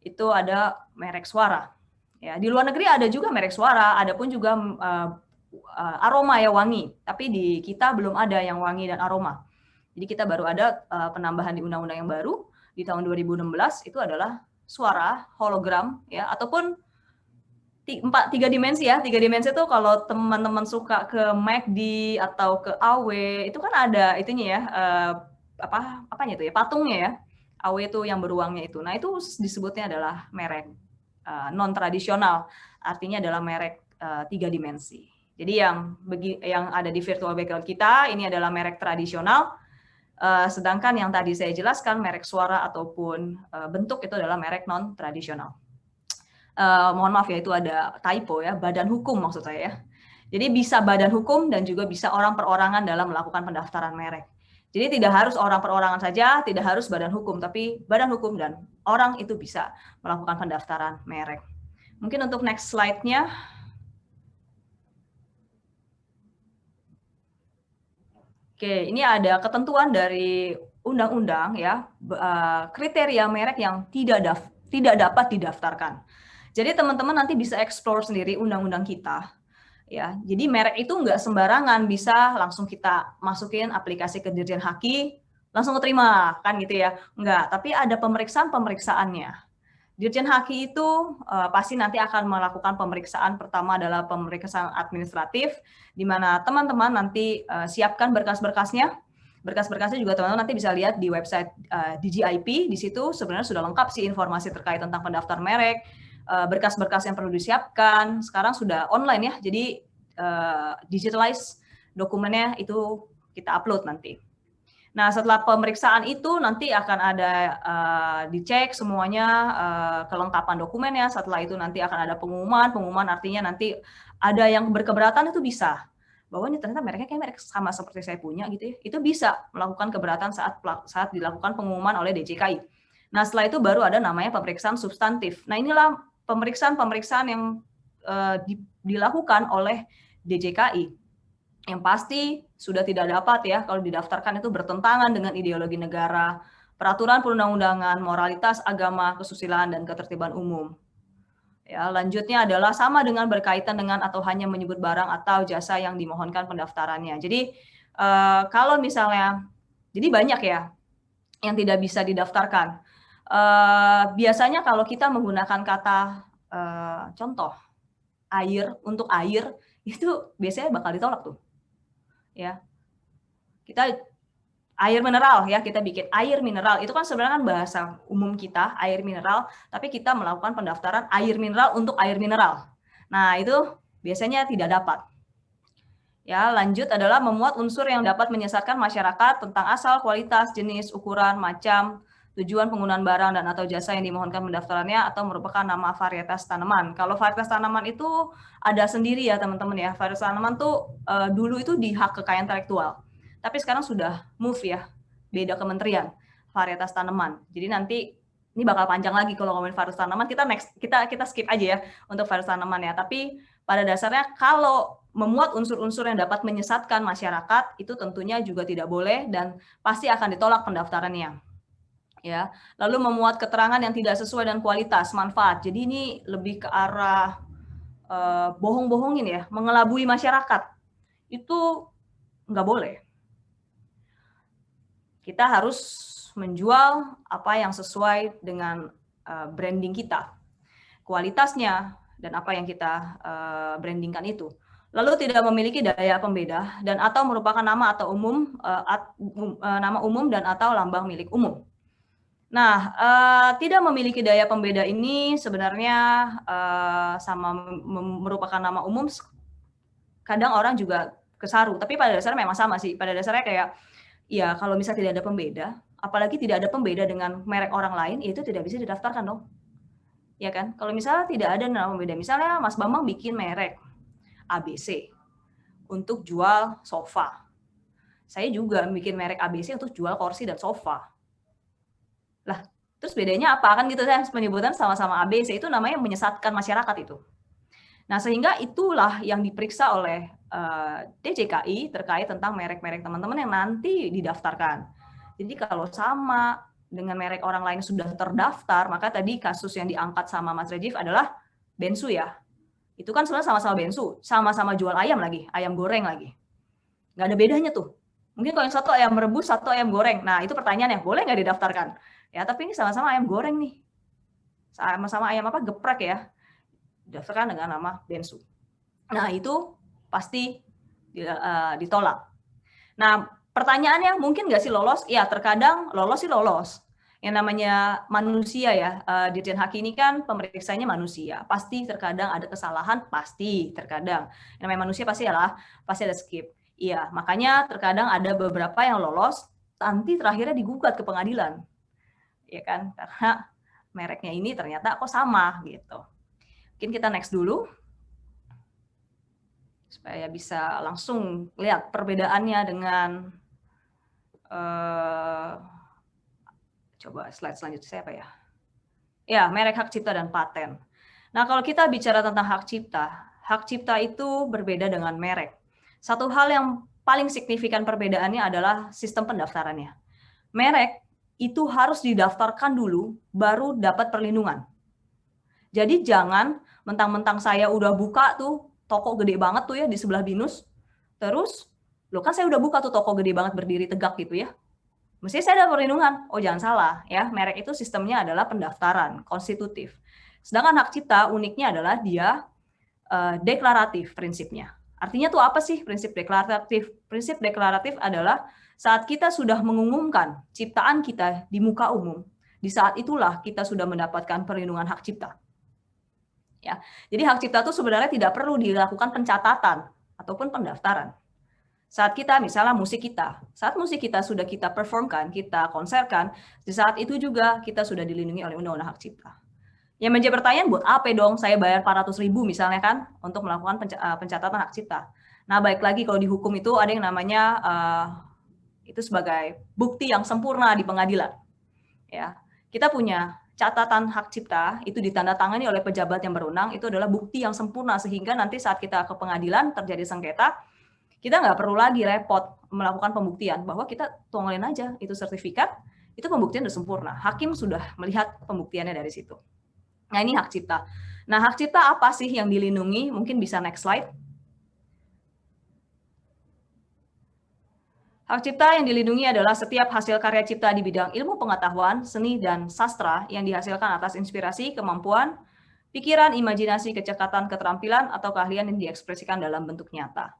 Itu ada merek suara. Ya, di luar negeri ada juga merek suara. Ada pun juga aroma ya, wangi. Tapi di kita belum ada yang wangi dan aroma. Jadi kita baru ada penambahan di undang-undang yang baru di tahun 2016 itu adalah suara, hologram ya, ataupun 3 dimensi ya. 3 dimensi itu kalau teman-teman suka ke McD atau ke AW itu kan ada itunya ya, apanya itu ya, patungnya ya. AW itu yang beruangnya itu. Nah, itu disebutnya adalah merek non tradisional. Artinya adalah merek 3 dimensi. Jadi yang ada di virtual background kita ini adalah merek tradisional. Sedangkan yang tadi saya jelaskan merek suara ataupun bentuk itu adalah merek non tradisional. Mohon maaf ya, itu ada typo ya, badan hukum maksud saya ya. Jadi bisa badan hukum dan juga bisa orang perorangan dalam melakukan pendaftaran merek. Jadi tidak harus orang perorangan saja, tidak harus badan hukum, tapi badan hukum dan orang itu bisa melakukan pendaftaran merek. Mungkin untuk next slide-nya. Oke, ini ada ketentuan dari undang-undang ya, kriteria merek yang tidak dapat didaftarkan. Jadi teman-teman nanti bisa explore sendiri undang-undang kita. Ya, jadi merek itu nggak sembarangan bisa langsung kita masukin aplikasi ke Dirjen Haki, langsung keterima kan gitu ya. Enggak, tapi ada pemeriksaannya. Dirjen Haki itu pasti nanti akan melakukan pemeriksaan. Pertama adalah pemeriksaan administratif, di mana teman-teman nanti siapkan berkas-berkasnya. Berkas-berkasnya juga teman-teman nanti bisa lihat di website DGIP. Di situ sebenarnya sudah lengkap sih informasi terkait tentang pendaftar merek, berkas-berkas yang perlu disiapkan. Sekarang sudah online ya, jadi digitalize dokumennya itu kita upload nanti. Nah, setelah pemeriksaan itu nanti akan ada dicek semuanya kelengkapan dokumennya. Setelah itu nanti akan ada pengumuman artinya nanti ada yang berkeberatan itu bisa. Bahwa ini ternyata mereknya kayak merek sama seperti saya punya gitu ya. Itu bisa melakukan keberatan saat dilakukan pengumuman oleh DJKI. Nah, setelah itu baru ada namanya pemeriksaan substantif. Nah, inilah pemeriksaan yang dilakukan oleh DJKI. Yang pasti sudah tidak dapat ya kalau didaftarkan itu bertentangan dengan ideologi negara, peraturan perundang-undangan, moralitas, agama, kesusilaan, dan ketertiban umum. Ya, lanjutnya adalah sama dengan berkaitan dengan atau hanya menyebut barang atau jasa yang dimohonkan pendaftarannya. Jadi kalau misalnya, jadi banyak ya yang tidak bisa didaftarkan. Biasanya kalau kita menggunakan kata contoh air untuk air itu biasanya bakal ditolak tuh. Ya, kita air mineral ya, kita bikin air mineral. Itu kan sebenarnya kan bahasa umum kita, air mineral, tapi kita melakukan pendaftaran air mineral untuk air mineral. Nah, itu biasanya tidak dapat. Ya, lanjut adalah memuat unsur yang dapat menyesatkan masyarakat tentang asal, kualitas, jenis, ukuran, macam, tujuan penggunaan barang dan atau jasa yang dimohonkan pendaftarannya atau merupakan nama varietas tanaman. Kalau varietas tanaman itu ada sendiri ya teman-teman ya. Varietas tanaman tuh dulu itu di hak kekayaan intelektual. Tapi sekarang sudah move ya, beda kementerian, varietas tanaman. Jadi nanti ini bakal panjang lagi kalau ngomongin varietas tanaman, kita skip aja ya untuk varietas tanaman ya. Tapi pada dasarnya kalau memuat unsur-unsur yang dapat menyesatkan masyarakat itu tentunya juga tidak boleh dan pasti akan ditolak pendaftarannya. Ya, lalu memuat keterangan yang tidak sesuai dengan kualitas, manfaat. Jadi ini lebih ke arah bohong-bohongin ya, mengelabui masyarakat. Itu nggak boleh. Kita harus menjual apa yang sesuai dengan branding kita, kualitasnya, dan apa yang kita brandingkan itu. Lalu tidak memiliki daya pembeda dan atau merupakan nama atau nama umum dan atau lambang milik umum. Nah, tidak memiliki daya pembeda ini sebenarnya sama merupakan nama umum. Kadang orang juga kesaru, tapi pada dasarnya memang sama sih. Pada dasarnya kayak ya, kalau misalnya tidak ada pembeda, apalagi tidak ada pembeda dengan merek orang lain, itu tidak bisa didaftarkan dong. Ya kan? Kalau misalnya tidak ada nama pembeda, misalnya Mas Bambang bikin merek ABC untuk jual sofa. Saya juga bikin merek ABC untuk jual kursi dan sofa. Lah, terus bedanya apa? Kan gitu saya penyebutan sama-sama ABC itu namanya menyesatkan masyarakat itu. Nah, sehingga itulah yang diperiksa oleh DJKI terkait tentang merek-merek teman-teman yang nanti didaftarkan. Jadi kalau sama dengan merek orang lain sudah terdaftar, maka tadi kasus yang diangkat sama Mas Rejif adalah bensu ya. Itu kan sebenarnya sama-sama bensu, sama-sama jual ayam lagi, ayam goreng lagi. Nggak ada bedanya tuh. Mungkin kalau yang satu ayam rebus, satu ayam goreng. Nah, itu pertanyaannya, boleh nggak didaftarkan? Ya, tapi ini sama-sama ayam goreng nih. Sama-sama ayam apa? Geprek ya. Didaftarkan dengan nama bensu. Nah, itu pasti ditolak. Nah, pertanyaannya mungkin nggak sih lolos? Ya, terkadang lolos sih lolos. Yang namanya manusia ya, Dirjen Haki ini kan pemeriksanya manusia. Pasti terkadang ada kesalahan, pasti terkadang. Yang namanya manusia pasti ada skip. Iya, makanya terkadang ada beberapa yang lolos, nanti terakhirnya digugat ke pengadilan. Ya kan? Karena mereknya ini ternyata kok sama gitu. Mungkin kita next dulu. Supaya bisa langsung lihat perbedaannya dengan coba slide selanjutnya saya apa ya? Ya, merek hak cipta dan paten. Nah, kalau kita bicara tentang hak cipta itu berbeda dengan merek. Satu hal yang paling signifikan perbedaannya adalah sistem pendaftarannya. Merek itu harus didaftarkan dulu baru dapat perlindungan. Jadi jangan mentang-mentang saya udah buka tuh toko gede banget tuh ya di sebelah BINUS. Terus, loh kan saya udah buka tuh toko gede banget berdiri tegak gitu ya. Mestinya saya ada perlindungan. Oh, jangan salah ya. Merek itu sistemnya adalah pendaftaran, konstitutif. Sedangkan hak cipta uniknya adalah dia deklaratif prinsipnya. Artinya tuh apa sih prinsip deklaratif? Prinsip deklaratif adalah saat kita sudah mengumumkan ciptaan kita di muka umum, di saat itulah kita sudah mendapatkan perlindungan hak cipta. Ya, jadi hak cipta itu sebenarnya tidak perlu dilakukan pencatatan ataupun pendaftaran. Saat kita, misalnya saat musik kita sudah kita performkan, kita konserkan, di saat itu juga kita sudah dilindungi oleh Undang-Undang Hak Cipta. Yang menjadi pertanyaan, buat apa dong saya bayar 400.000 misalnya kan, untuk melakukan pencatatan hak cipta. Nah, baik lagi kalau di hukum itu ada yang namanya, itu sebagai bukti yang sempurna di pengadilan. Ya, kita punya catatan hak cipta itu ditandatangani oleh pejabat yang berwenang, itu adalah bukti yang sempurna sehingga nanti saat kita ke pengadilan terjadi sengketa, kita nggak perlu lagi repot melakukan pembuktian bahwa kita tuangin aja itu sertifikat, itu pembuktian sudah sempurna. Hakim sudah melihat pembuktiannya dari situ. Nah, ini hak cipta. Nah, hak cipta apa sih yang dilindungi? Mungkin bisa next slide. Hak cipta yang dilindungi adalah setiap hasil karya cipta di bidang ilmu pengetahuan, seni, dan sastra yang dihasilkan atas inspirasi, kemampuan, pikiran, imajinasi, kecekatan, keterampilan, atau keahlian yang diekspresikan dalam bentuk nyata.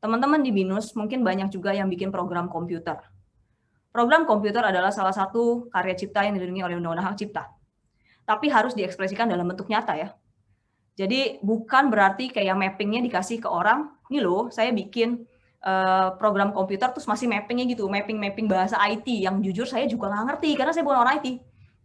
Teman-teman di BINUS mungkin banyak juga yang bikin program komputer. Program komputer adalah salah satu karya cipta yang dilindungi oleh Undang-Undang Hak Cipta. Tapi harus diekspresikan dalam bentuk nyata ya. Jadi bukan berarti kayak mappingnya dikasih ke orang, ini loh saya bikin program komputer terus masih mappingnya gitu, mapping bahasa IT yang jujur saya juga nggak ngerti karena saya bukan orang IT.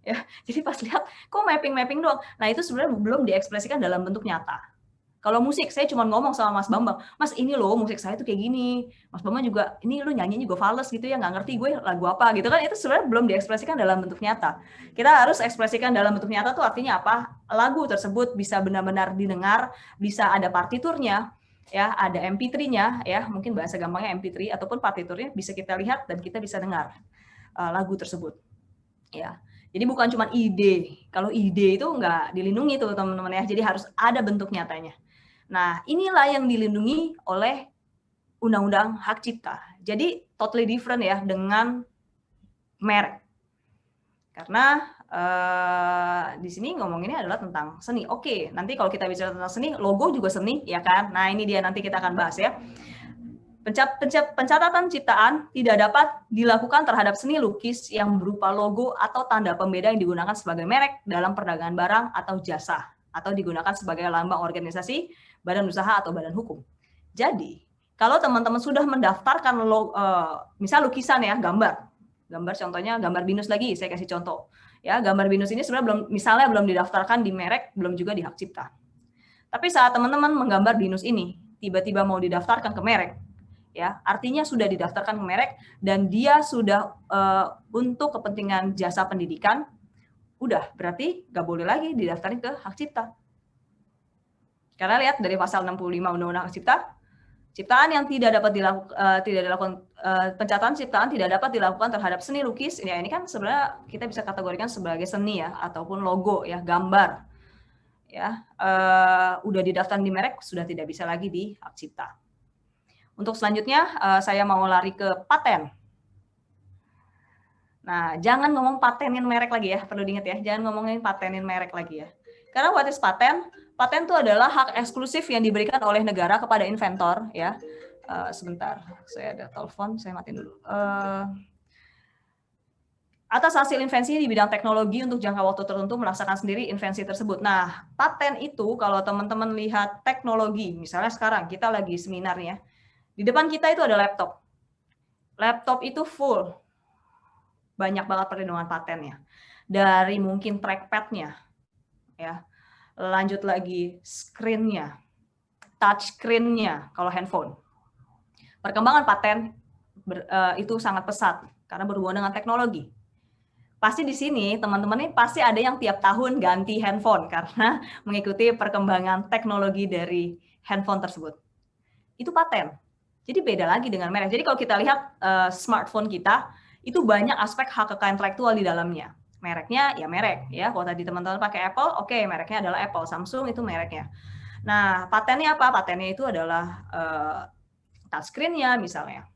Ya, jadi pas lihat kok mapping doang. Nah itu sebenarnya belum diekspresikan dalam bentuk nyata. Kalau musik, saya cuma ngomong sama Mas Bambang, Mas ini loh musik saya tuh kayak gini. Mas Bambang juga, ini lu nyanyi juga fals gitu ya, nggak ngerti gue lagu apa gitu kan. Itu sebenarnya belum diekspresikan dalam bentuk nyata. Kita harus ekspresikan dalam bentuk nyata tuh artinya apa? Lagu tersebut bisa benar-benar didengar, bisa ada partiturnya, ya ada MP3-nya, ya mungkin bahasa gampangnya MP3 ataupun partiturnya bisa kita lihat dan kita bisa dengar lagu tersebut. Ya. Jadi bukan cuma ide. Kalau ide itu nggak dilindungi tuh teman-teman ya. Jadi harus ada bentuk nyatanya. Nah, inilah yang dilindungi oleh Undang-Undang Hak Cipta. Jadi totally different ya dengan merek. Karena di sini ngomonginnya adalah tentang seni. Oke, nanti kalau kita bicara tentang seni, logo juga seni, ya kan? Nah, ini dia nanti kita akan bahas ya. Pencatatan ciptaan tidak dapat dilakukan terhadap seni lukis yang berupa logo atau tanda pembeda yang digunakan sebagai merek dalam perdagangan barang atau jasa, atau digunakan sebagai lambang organisasi, badan usaha, atau badan hukum. Jadi, kalau teman-teman sudah mendaftarkan misal lukisan ya, gambar contohnya gambar binus lagi, saya kasih contoh. Ya, gambar binus ini sebenarnya belum didaftarkan di merek, belum juga di hak cipta. Tapi saat teman-teman menggambar binus ini, tiba-tiba mau didaftarkan ke merek, ya, artinya sudah didaftarkan ke merek dan dia sudah untuk kepentingan jasa pendidikan, udah berarti nggak boleh lagi didaftarin ke hak cipta. Karena lihat dari pasal 65 Undang-Undang Hak Cipta, ciptaan yang tidak dilakukan pencatatan ciptaan tidak dapat dilakukan terhadap seni lukis. Ya, ini kan sebenarnya kita bisa kategorikan sebagai seni ya, ataupun logo ya, gambar. Ya, udah didaftar di merek sudah tidak bisa lagi di hak cipta. Untuk selanjutnya saya mau lari ke paten. Nah, jangan ngomong patenin merek lagi ya, perlu diingat ya, jangan ngomongin patenin merek lagi ya. Karena what is paten? Paten itu adalah hak eksklusif yang diberikan oleh negara kepada inventor ya. Sebentar, saya ada telepon, saya matiin dulu. Atas hasil invensi di bidang teknologi untuk jangka waktu tertentu melaksanakan sendiri invensi tersebut. Nah, paten itu kalau teman-teman lihat teknologi, misalnya sekarang kita lagi seminar ya, di depan kita itu ada laptop. Laptop itu full, banyak banget perlindungan patennya. Dari mungkin trackpad-nya, ya. Lanjut lagi screen-nya, touch screen-nya kalau handphone. Perkembangan paten itu sangat pesat karena berhubungan dengan teknologi. Pasti di sini teman-teman ini pasti ada yang tiap tahun ganti handphone karena mengikuti perkembangan teknologi dari handphone tersebut. Itu paten. Jadi beda lagi dengan merek. Jadi kalau kita lihat smartphone kita, itu banyak aspek hak kekayaan intelektual di dalamnya. Mereknya ya merek ya. Kalau tadi teman-teman pakai Apple, oke, mereknya adalah Apple. Samsung itu mereknya. Nah, patennya apa? Patennya itu adalah touchscreen-nya misalnya.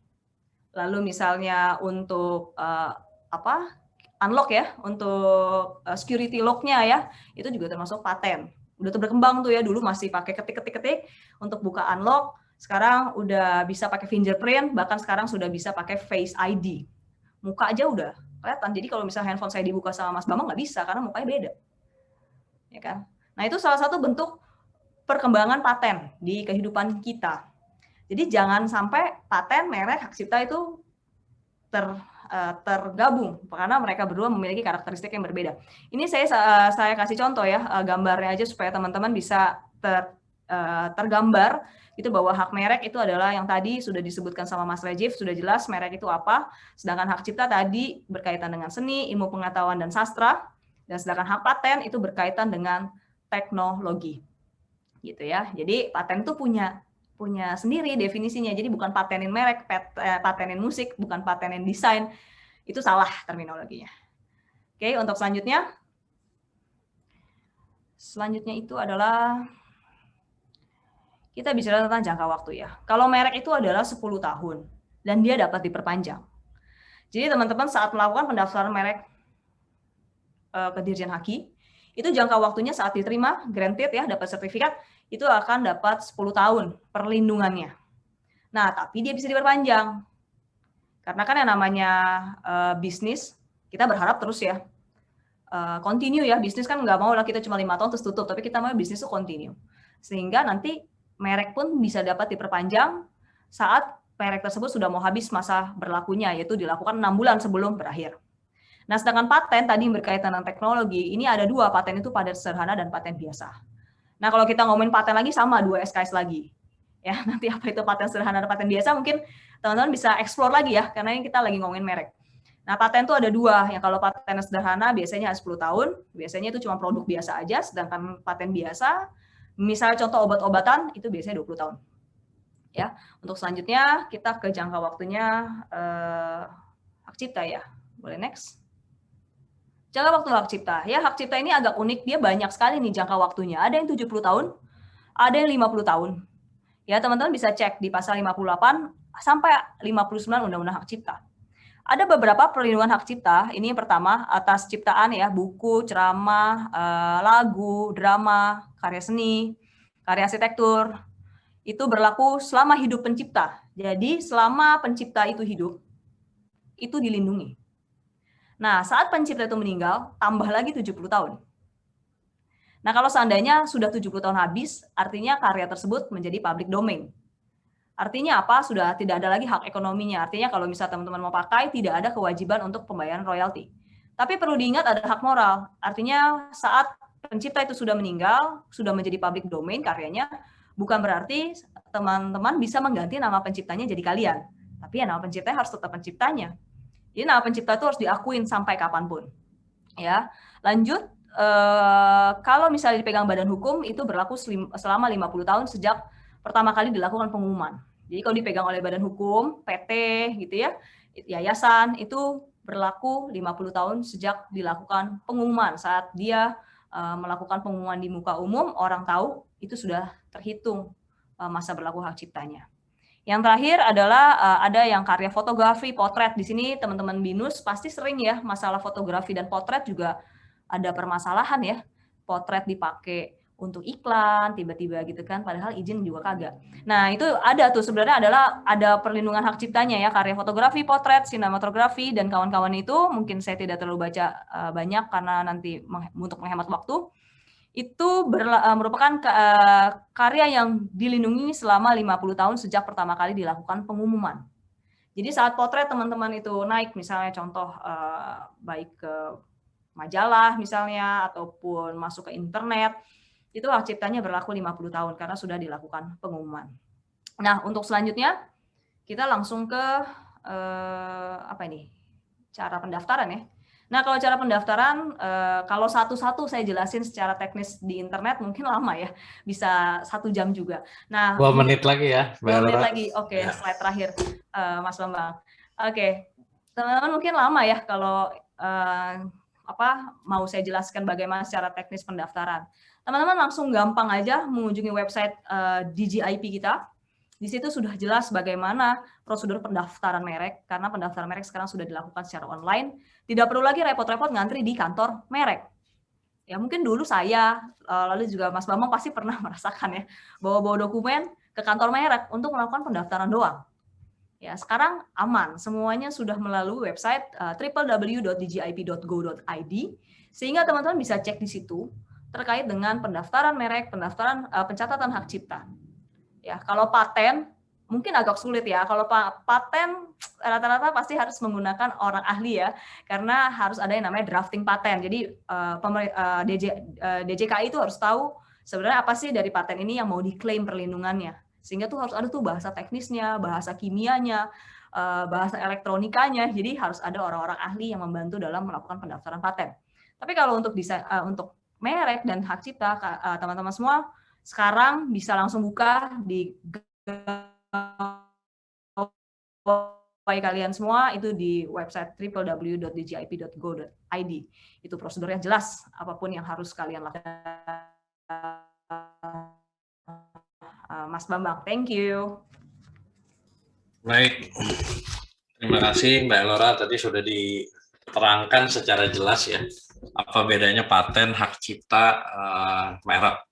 Lalu misalnya untuk unlock ya, untuk security lock-nya ya, itu juga termasuk paten. Udah berkembang tuh ya, dulu masih pakai ketik untuk buka unlock, sekarang udah bisa pakai fingerprint, bahkan sekarang sudah bisa pakai Face ID. Muka aja udah kelihatan. Jadi kalau misalnya handphone saya dibuka sama Mas Bambang nggak bisa karena mukanya beda. Ya kan? Nah, itu salah satu bentuk perkembangan paten di kehidupan kita. Jadi jangan sampai paten, merek, hak cipta itu tergabung karena mereka berdua memiliki karakteristik yang berbeda. Ini saya kasih contoh ya, gambarnya aja supaya teman-teman bisa tergambar itu bahwa hak merek itu adalah yang tadi sudah disebutkan sama Mas Rejif, sudah jelas merek itu apa. Sedangkan hak cipta tadi berkaitan dengan seni, ilmu pengetahuan dan sastra, dan sedangkan hak paten itu berkaitan dengan teknologi. Gitu ya. Jadi paten itu punya sendiri definisinya. Jadi bukan patenin merek, patenin musik, bukan patenin desain. Itu salah terminologinya. Oke, untuk selanjutnya. Selanjutnya itu adalah kita bicara tentang jangka waktu ya. Kalau merek itu adalah 10 tahun dan dia dapat diperpanjang. Jadi teman-teman saat melakukan pendaftaran merek ke Dirjen Haki, itu jangka waktunya saat diterima, granted ya, dapat sertifikat, itu akan dapat 10 tahun perlindungannya. Nah, tapi dia bisa diperpanjang. Karena kan yang namanya bisnis, kita berharap terus ya, continue ya, bisnis kan nggak mau lah kita cuma 5 tahun terus tutup, tapi kita mau bisnis itu continue. Sehingga nanti merek pun bisa dapat diperpanjang saat merek tersebut sudah mau habis masa berlakunya, yaitu dilakukan 6 bulan sebelum berakhir. Nah, sedangkan paten tadi yang berkaitan dengan teknologi, ini ada 2, paten itu paten sederhana dan paten biasa. Nah, kalau kita ngomongin paten lagi sama 2 SKS lagi. Ya, nanti apa itu paten sederhana dan paten biasa mungkin teman-teman bisa explore lagi ya, karena ini kita lagi ngomongin merek. Nah, paten itu ada 2, yang kalau paten sederhana biasanya 10 tahun, biasanya itu cuma produk biasa aja, sedangkan paten biasa, misalnya contoh obat-obatan, itu biasanya 20 tahun. Ya, untuk selanjutnya kita ke jangka waktunya hak cipta ya. Boleh next. Jangka waktu hak cipta. Ya, hak cipta ini agak unik, dia banyak sekali nih jangka waktunya. Ada yang 70 tahun, ada yang 50 tahun. Ya, teman-teman bisa cek di pasal 58 sampai 59 Undang-Undang Hak Cipta. Ada beberapa perlindungan hak cipta. Ini yang pertama atas ciptaan ya, buku, ceramah, lagu, drama, karya seni, karya arsitektur. Itu berlaku selama hidup pencipta. Jadi selama pencipta itu hidup, itu dilindungi. Nah, saat pencipta itu meninggal, tambah lagi 70 tahun. Nah, kalau seandainya sudah 70 tahun habis, artinya karya tersebut menjadi public domain. Artinya apa? Sudah tidak ada lagi hak ekonominya. Artinya kalau misalnya teman-teman mau pakai, tidak ada kewajiban untuk pembayaran royalti. Tapi perlu diingat ada hak moral. Artinya saat pencipta itu sudah meninggal, sudah menjadi public domain karyanya, bukan berarti teman-teman bisa mengganti nama penciptanya jadi kalian. Tapi ya nama penciptanya harus tetap penciptanya. Jadi nama pencipta itu harus diakuin sampai kapanpun. Ya, lanjut. Kalau misalnya dipegang badan hukum, itu berlaku selama 50 tahun sejak pertama kali dilakukan pengumuman. Jadi kalau dipegang oleh badan hukum, PT gitu ya, yayasan, itu berlaku 50 tahun sejak dilakukan pengumuman. Saat dia melakukan pengumuman di muka umum, orang tahu itu sudah terhitung masa berlaku hak ciptanya. Yang terakhir adalah ada yang karya fotografi, potret. Di sini teman-teman BINUS pasti sering ya masalah fotografi dan potret juga ada permasalahan ya. Potret dipakai untuk iklan, tiba-tiba gitu kan, padahal izin juga kagak. Nah, itu ada tuh sebenarnya ada perlindungan hak ciptanya ya, karya fotografi, potret, sinematografi, dan kawan-kawan itu, mungkin saya tidak terlalu baca banyak karena nanti untuk menghemat waktu, itu merupakan karya yang dilindungi selama 50 tahun sejak pertama kali dilakukan pengumuman. Jadi saat potret teman-teman itu naik, misalnya contoh baik ke majalah misalnya, ataupun masuk ke internet, itu hak ciptanya berlaku 50 tahun karena sudah dilakukan pengumuman. Nah, untuk selanjutnya kita langsung ke apa ini? Cara pendaftaran ya. Nah, kalau cara pendaftaran, kalau satu-satu saya jelasin secara teknis di internet mungkin lama ya, bisa 1 jam juga. Nah, 2 menit lagi ya. 2 menit lagi, oke, ya. Slide terakhir, Mas Bambang. Oke, teman-teman mungkin lama ya kalau mau saya jelaskan bagaimana secara teknis pendaftaran. Teman-teman langsung gampang aja mengunjungi website DJIP kita. Di situ sudah jelas bagaimana prosedur pendaftaran merek, karena pendaftaran merek sekarang sudah dilakukan secara online. Tidak perlu lagi repot-repot ngantri di kantor merek. Ya mungkin dulu saya, lalu juga Mas Bambang pasti pernah merasakan ya, bawa-bawa dokumen ke kantor merek untuk melakukan pendaftaran doang. Ya sekarang aman, semuanya sudah melalui website www.djip.go.id, sehingga teman-teman bisa cek di situ terkait dengan pendaftaran merek, pendaftaran pencatatan hak cipta. Ya, kalau paten mungkin agak sulit ya. Kalau paten rata-rata pasti harus menggunakan orang ahli ya, karena harus ada yang namanya drafting paten. Jadi DJKI itu harus tahu sebenarnya apa sih dari paten ini yang mau diklaim perlindungannya. Sehingga tuh harus ada tuh bahasa teknisnya, bahasa kimianya, bahasa elektronikanya. Jadi harus ada orang-orang ahli yang membantu dalam melakukan pendaftaran paten. Tapi kalau untuk untuk merek dan hak cipta, teman-teman semua sekarang bisa langsung buka di kalian semua itu di website www.djip.go.id. Itu prosedurnya jelas, apapun yang harus kalian lakukan. Mas Bambang, thank you. Baik, terima kasih Mbak Elora, tadi sudah diterangkan secara jelas ya, apa bedanya paten, hak cipta, merek.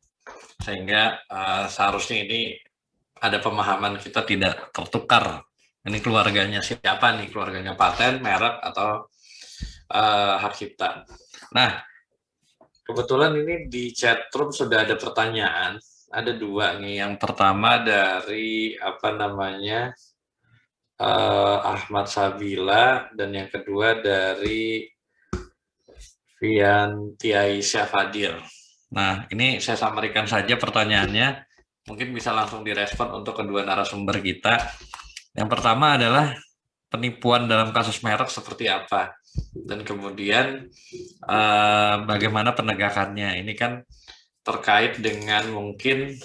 Sehingga seharusnya ini ada pemahaman kita tidak tertukar Ini keluarganya siapa nih? Keluarganya paten, merek, atau hak cipta. Nah, kebetulan ini di chat room sudah ada pertanyaan. Ada dua nih. Yang pertama dari Ahmad Sabila, dan yang kedua dari Vianti Aisyah Fadil. Nah, ini saya sampaikan saja pertanyaannya. Mungkin bisa langsung direspon untuk kedua narasumber kita. Yang pertama adalah penipuan dalam kasus merek seperti apa? Dan kemudian bagaimana penegakannya? Ini kan terkait dengan mungkin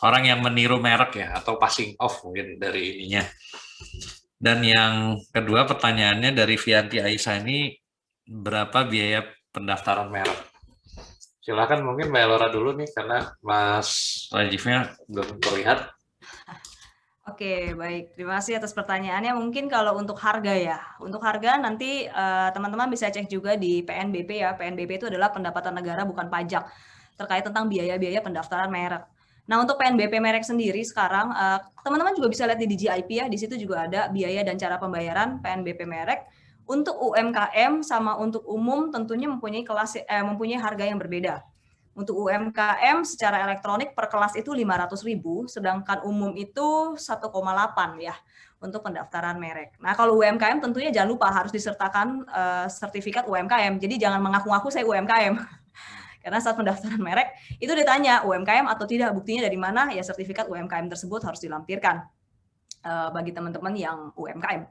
orang yang meniru merek ya, atau passing off mungkin dari ininya. Dan yang kedua pertanyaannya dari Vianti Aisyah ini, berapa biaya pendaftaran merek? Silakan mungkin Mbak Elora dulu nih, karena Mas Rajifnya belum terlihat. Oke, baik. Terima kasih atas pertanyaannya. Mungkin kalau untuk harga ya, untuk harga nanti teman-teman bisa cek juga di PNBP ya. PNBP itu adalah pendapatan negara bukan pajak, terkait tentang biaya-biaya pendaftaran merek. Nah, untuk PNBP merek sendiri sekarang, teman-teman juga bisa lihat di DJIP ya, di situ juga ada biaya dan cara pembayaran PNBP merek. Untuk UMKM sama untuk umum tentunya mempunyai harga yang berbeda. Untuk UMKM secara elektronik per kelas itu 500.000, sedangkan umum itu 1,8 ya untuk pendaftaran merek. Nah, kalau UMKM tentunya jangan lupa harus disertakan sertifikat UMKM. Jadi jangan mengaku-ngaku saya UMKM. Karena saat pendaftaran merek itu ditanya UMKM atau tidak, buktinya dari mana, ya sertifikat UMKM tersebut harus dilampirkan bagi teman-teman yang UMKM.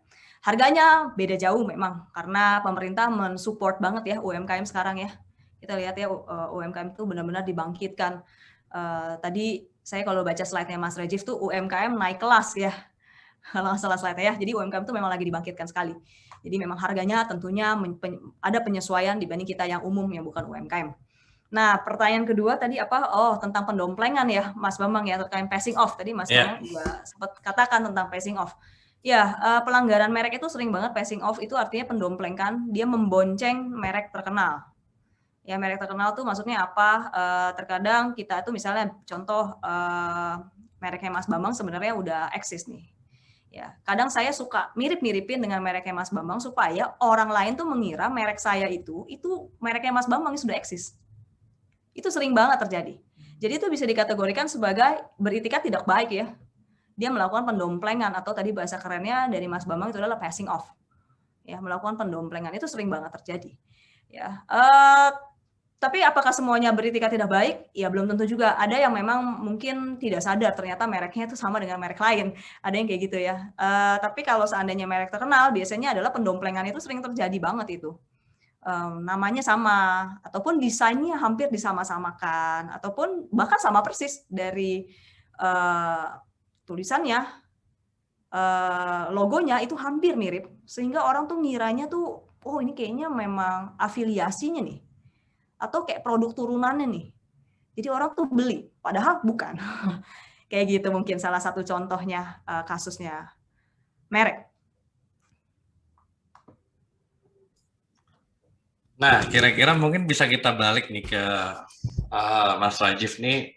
Harganya beda jauh memang, karena pemerintah mensupport banget ya UMKM sekarang ya. Kita lihat ya UMKM itu benar-benar dibangkitkan. Tadi saya kalau baca slide-nya Mas Rajif tuh UMKM naik kelas ya. Kalau nggak salah slide-nya ya. Jadi UMKM itu memang lagi dibangkitkan sekali. Jadi memang harganya tentunya ada penyesuaian dibanding kita yang umum yang bukan UMKM. Nah, pertanyaan kedua tadi apa? Oh, tentang pendomplengan ya, Mas Bambang ya, terkait passing off. Tadi Mas Bambang juga sempat katakan tentang passing off. Ya, pelanggaran merek itu sering banget passing off, itu artinya pendomplengkan, dia membonceng merek terkenal. Ya, merek terkenal tuh maksudnya apa? Terkadang kita tuh misalnya contoh mereknya Mas Bambang sebenarnya udah eksis nih. Ya, kadang saya suka mirip-miripin dengan mereknya Mas Bambang supaya orang lain tuh mengira merek saya itu mereknya Mas Bambang yang sudah eksis. Itu sering banget terjadi. Jadi itu bisa dikategorikan sebagai beritikat tidak baik ya. Dia melakukan pendomplengan, atau tadi bahasa kerennya dari Mas Bambang itu adalah passing off. Ya, melakukan pendomplengan itu sering banget terjadi. Ya, tapi apakah semuanya beritikat tidak baik? Ya belum tentu juga. Ada yang memang mungkin tidak sadar ternyata mereknya itu sama dengan merek lain. Ada yang kayak gitu ya. Tapi kalau seandainya merek terkenal, biasanya adalah pendomplengan itu sering terjadi banget itu. Namanya sama, ataupun desainnya hampir disama-samakan, ataupun bahkan sama persis dari tulisannya, logonya itu hampir mirip, sehingga orang tuh ngiranya tuh, oh ini kayaknya memang afiliasinya nih, atau kayak produk turunannya nih. Jadi orang tuh beli, padahal bukan. Kayak gitu mungkin salah satu contohnya kasusnya merek. Nah, kira-kira mungkin bisa kita balik nih ke Mas Rajif nih.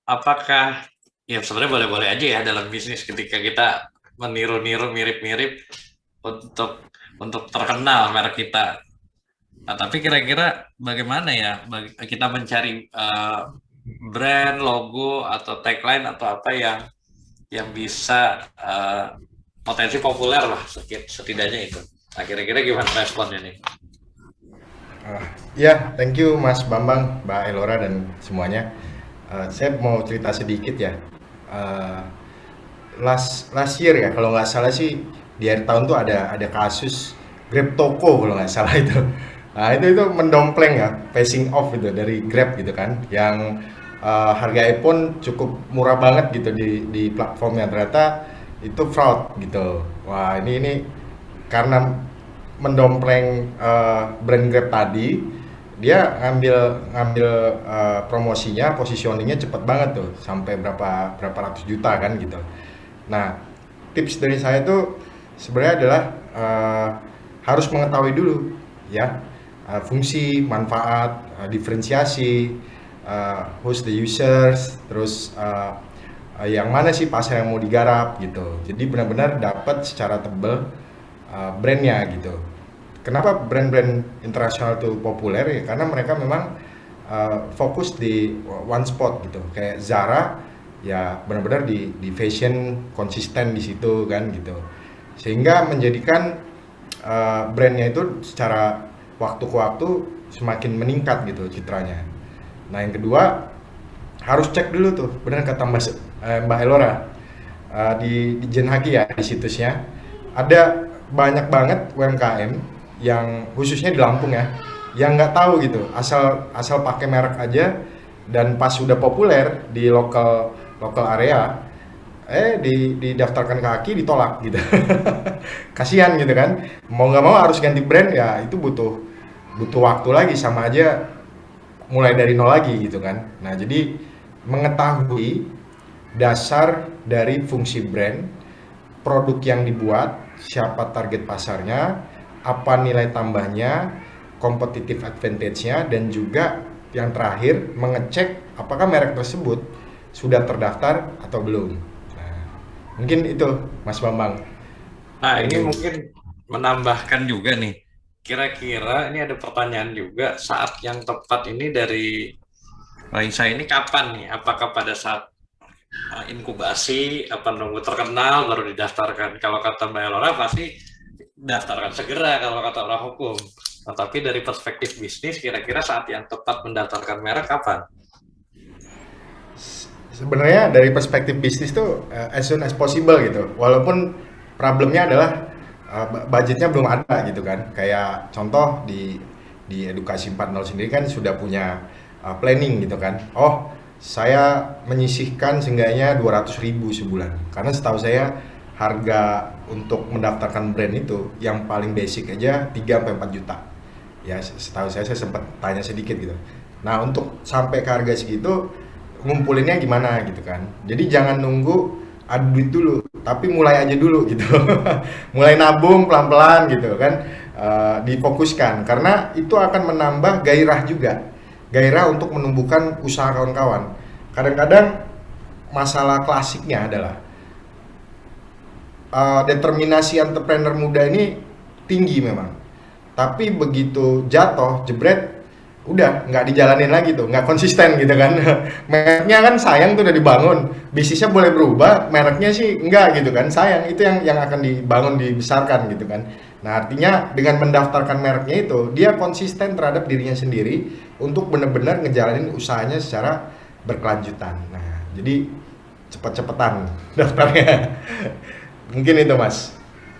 Apakah, ya sebenarnya boleh-boleh aja ya dalam bisnis ketika kita meniru-niru mirip-mirip untuk terkenal merek kita. Nah, tapi kira-kira bagaimana ya kita mencari brand, logo, atau tagline atau apa yang bisa potensi populer lah setidaknya itu. Nah, kira-kira gimana responnya nih? Ya, thank you Mas Bambang, Mbak Elora dan semuanya. Saya mau cerita sedikit ya. Last year ya, kalau nggak salah sih di akhir tahun tuh ada kasus Grab Toko kalau nggak salah itu. Nah itu mendompleng ya, passing off itu dari Grab gitu kan, yang harganya pun cukup murah banget gitu di platformnya, ternyata itu fraud gitu. Wah ini karena mendompleng brand Grab tadi, dia ngambil promosinya, positioningnya cepet banget tuh, sampai berapa ratus juta kan gitu. Nah tips dari saya tuh sebenarnya adalah harus mengetahui dulu ya fungsi, manfaat, diferensiasi, who's the users, terus yang mana sih pasar yang mau digarap gitu. Jadi benar-benar dapat secara tebal brandnya gitu. Kenapa brand-brand internasional itu populer ya? Karena mereka memang fokus di one spot gitu. Kayak Zara ya benar-benar di fashion konsisten di situ kan gitu. Sehingga menjadikan brandnya itu secara waktu ke waktu semakin meningkat gitu citranya. Nah yang kedua harus cek dulu tuh, benar kata Mbak Elora di Genhaki ya di situsnya ada banyak banget UMKM yang khususnya di Lampung ya, yang nggak tahu gitu, asal pakai merek aja dan pas sudah populer di lokal area, didaftarkan ke Haki ditolak gitu. Kasihan gitu kan, mau nggak mau harus ganti brand ya, itu butuh waktu lagi, sama aja mulai dari nol lagi gitu kan. Nah jadi mengetahui dasar dari fungsi brand, produk yang dibuat, siapa target pasarnya, apa nilai tambahnya, competitive advantage-nya, dan juga yang terakhir mengecek apakah merek tersebut sudah terdaftar atau belum. Nah, mungkin itu Mas Bambang. Nah ini mungkin menambahkan juga nih, kira-kira ini ada pertanyaan juga, saat yang tepat ini dari Raisa ini kapan nih? Apakah pada saat inkubasi, apa nunggu terkenal baru didaftarkan? Kalau kata Mbak Elora pasti daftarkan segera kalau kata orang hukum. Nah, tapi dari perspektif bisnis, kira-kira saat yang tepat mendaftarkan merek kapan? Sebenarnya dari perspektif bisnis tuh as soon as possible gitu. Walaupun problemnya adalah budgetnya belum ada gitu kan. Kayak contoh di Edukasi 4.0 sendiri kan sudah punya planning gitu kan. Oh, saya menyisihkan seenggaknya 200.000 sebulan. Karena setahu saya harga untuk mendaftarkan brand itu yang paling basic aja 3-4 juta. Ya setahu saya sempat tanya sedikit gitu. Nah untuk sampai ke harga segitu ngumpulinnya gimana gitu kan. Jadi jangan nunggu ada duit dulu, tapi mulai aja dulu gitu. Mulai nabung pelan-pelan gitu kan, difokuskan. Karena itu akan menambah gairah juga. Gairah untuk menumbuhkan usaha kawan-kawan. Kadang-kadang masalah klasiknya adalah determinasi entrepreneur muda ini tinggi memang, tapi begitu jatuh jebret udah nggak dijalanin lagi tuh, nggak konsisten gitu kan. Mereknya kan sayang tuh udah dibangun, bisnisnya boleh berubah, mereknya sih enggak gitu kan, sayang itu yang akan dibangun, dibesarkan gitu kan. Nah artinya dengan mendaftarkan mereknya itu dia konsisten terhadap dirinya sendiri untuk benar-benar ngejalanin usahanya secara berkelanjutan. Nah jadi cepet-cepetan daftarnya. Mungkin itu Mas,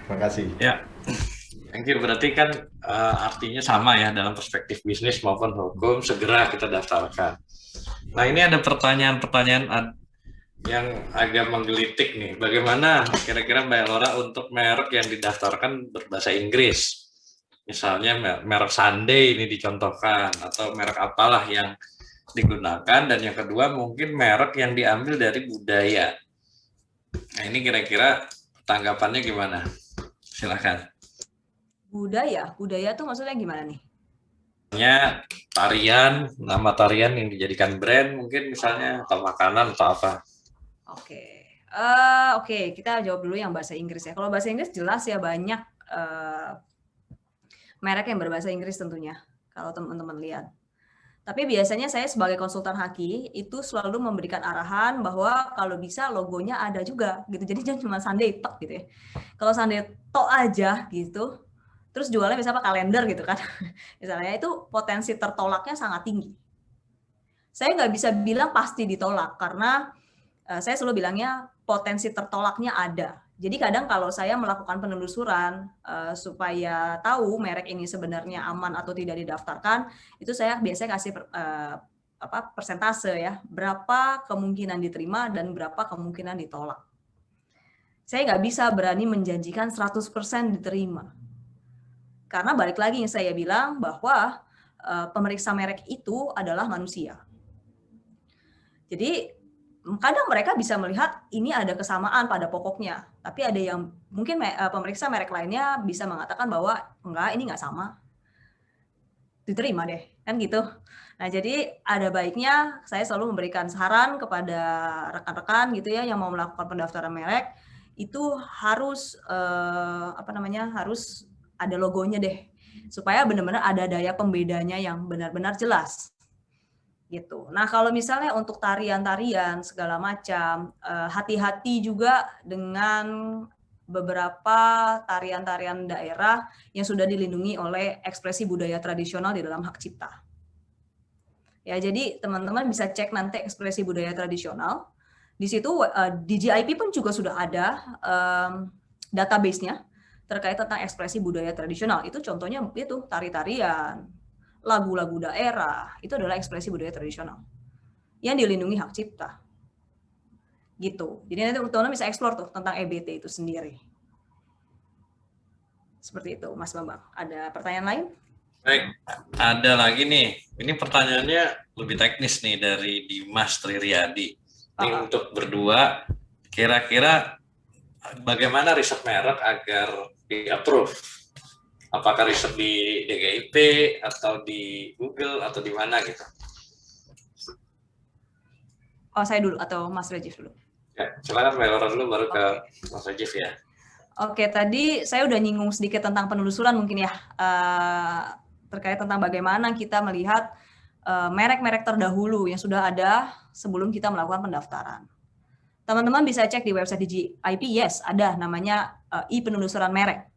makasih. Ya, thank you. Berarti kan artinya sama ya dalam perspektif bisnis maupun hukum, segera kita daftarkan. Nah ini ada pertanyaan-pertanyaan yang agak menggelitik nih. Bagaimana kira-kira Mbak Elora untuk merek yang didaftarkan berbahasa Inggris? Misalnya merek Sunday ini dicontohkan, atau merek apalah yang digunakan. Dan yang kedua mungkin merek yang diambil dari budaya. Nah ini kira-kira tanggapannya gimana? Silakan. Budaya tuh maksudnya gimana nih? Misalnya tarian, nama tarian yang dijadikan brand mungkin misalnya, atau makanan atau apa? Oke, kita jawab dulu yang bahasa Inggris ya. Kalau bahasa Inggris jelas ya banyak merek yang berbahasa Inggris tentunya. Kalau teman-teman lihat. Tapi biasanya saya sebagai konsultan Haki itu selalu memberikan arahan bahwa kalau bisa logonya ada juga gitu. Jadi jangan cuma Sunday tok gitu ya. Kalau Sunday tok aja gitu, terus jualnya misalnya kalender gitu kan. Misalnya itu potensi tertolaknya sangat tinggi. Saya nggak bisa bilang pasti ditolak karena saya selalu bilangnya potensi tertolaknya ada. Jadi kadang kalau saya melakukan penelusuran supaya tahu merek ini sebenarnya aman atau tidak didaftarkan, itu saya biasanya kasih persentase ya, berapa kemungkinan diterima dan berapa kemungkinan ditolak. Saya nggak bisa berani menjanjikan 100% diterima. Karena balik lagi yang saya bilang bahwa pemeriksa merek itu adalah manusia. Jadi kadang mereka bisa melihat ini ada kesamaan pada pokoknya, tapi ada yang mungkin pemeriksa merek lainnya bisa mengatakan bahwa enggak, ini nggak sama. diterima deh, kan gitu. Nah, jadi ada baiknya saya selalu memberikan saran kepada rekan-rekan gitu ya yang mau melakukan pendaftaran merek itu harus harus ada logonya deh, supaya benar-benar ada daya pembedanya yang benar-benar jelas gitu. Nah, kalau misalnya untuk tarian-tarian segala macam, hati-hati juga dengan beberapa tarian-tarian daerah yang sudah dilindungi oleh ekspresi budaya tradisional di dalam hak cipta. Ya, jadi teman-teman bisa cek nanti ekspresi budaya tradisional. Di situ DJIP pun juga sudah ada database-nya terkait tentang ekspresi budaya tradisional. Itu contohnya itu tari-tarian, lagu-lagu daerah, itu adalah ekspresi budaya tradisional yang dilindungi hak cipta. Gitu. Jadi nanti teman-teman bisa explore tuh tentang EBT itu sendiri. Seperti itu, Mas Bambang. Ada pertanyaan lain? Baik, ada lagi nih. Ini pertanyaannya lebih teknis nih dari Dimas Triryadi. Ini untuk berdua, kira-kira bagaimana riset merek agar di-approve? Apakah riset di DGIP atau di Google atau di mana gitu? Oh, saya dulu atau Mas Rajif dulu? Ya, silakan Mbak Elora dulu baru ke Mas Rajif ya. Oke, tadi saya udah nyinggung sedikit tentang penelusuran mungkin ya, terkait tentang bagaimana kita melihat merek-merek terdahulu yang sudah ada sebelum kita melakukan pendaftaran. Teman-teman bisa cek di website DJIP, yes, ada namanya e-penelusuran merek.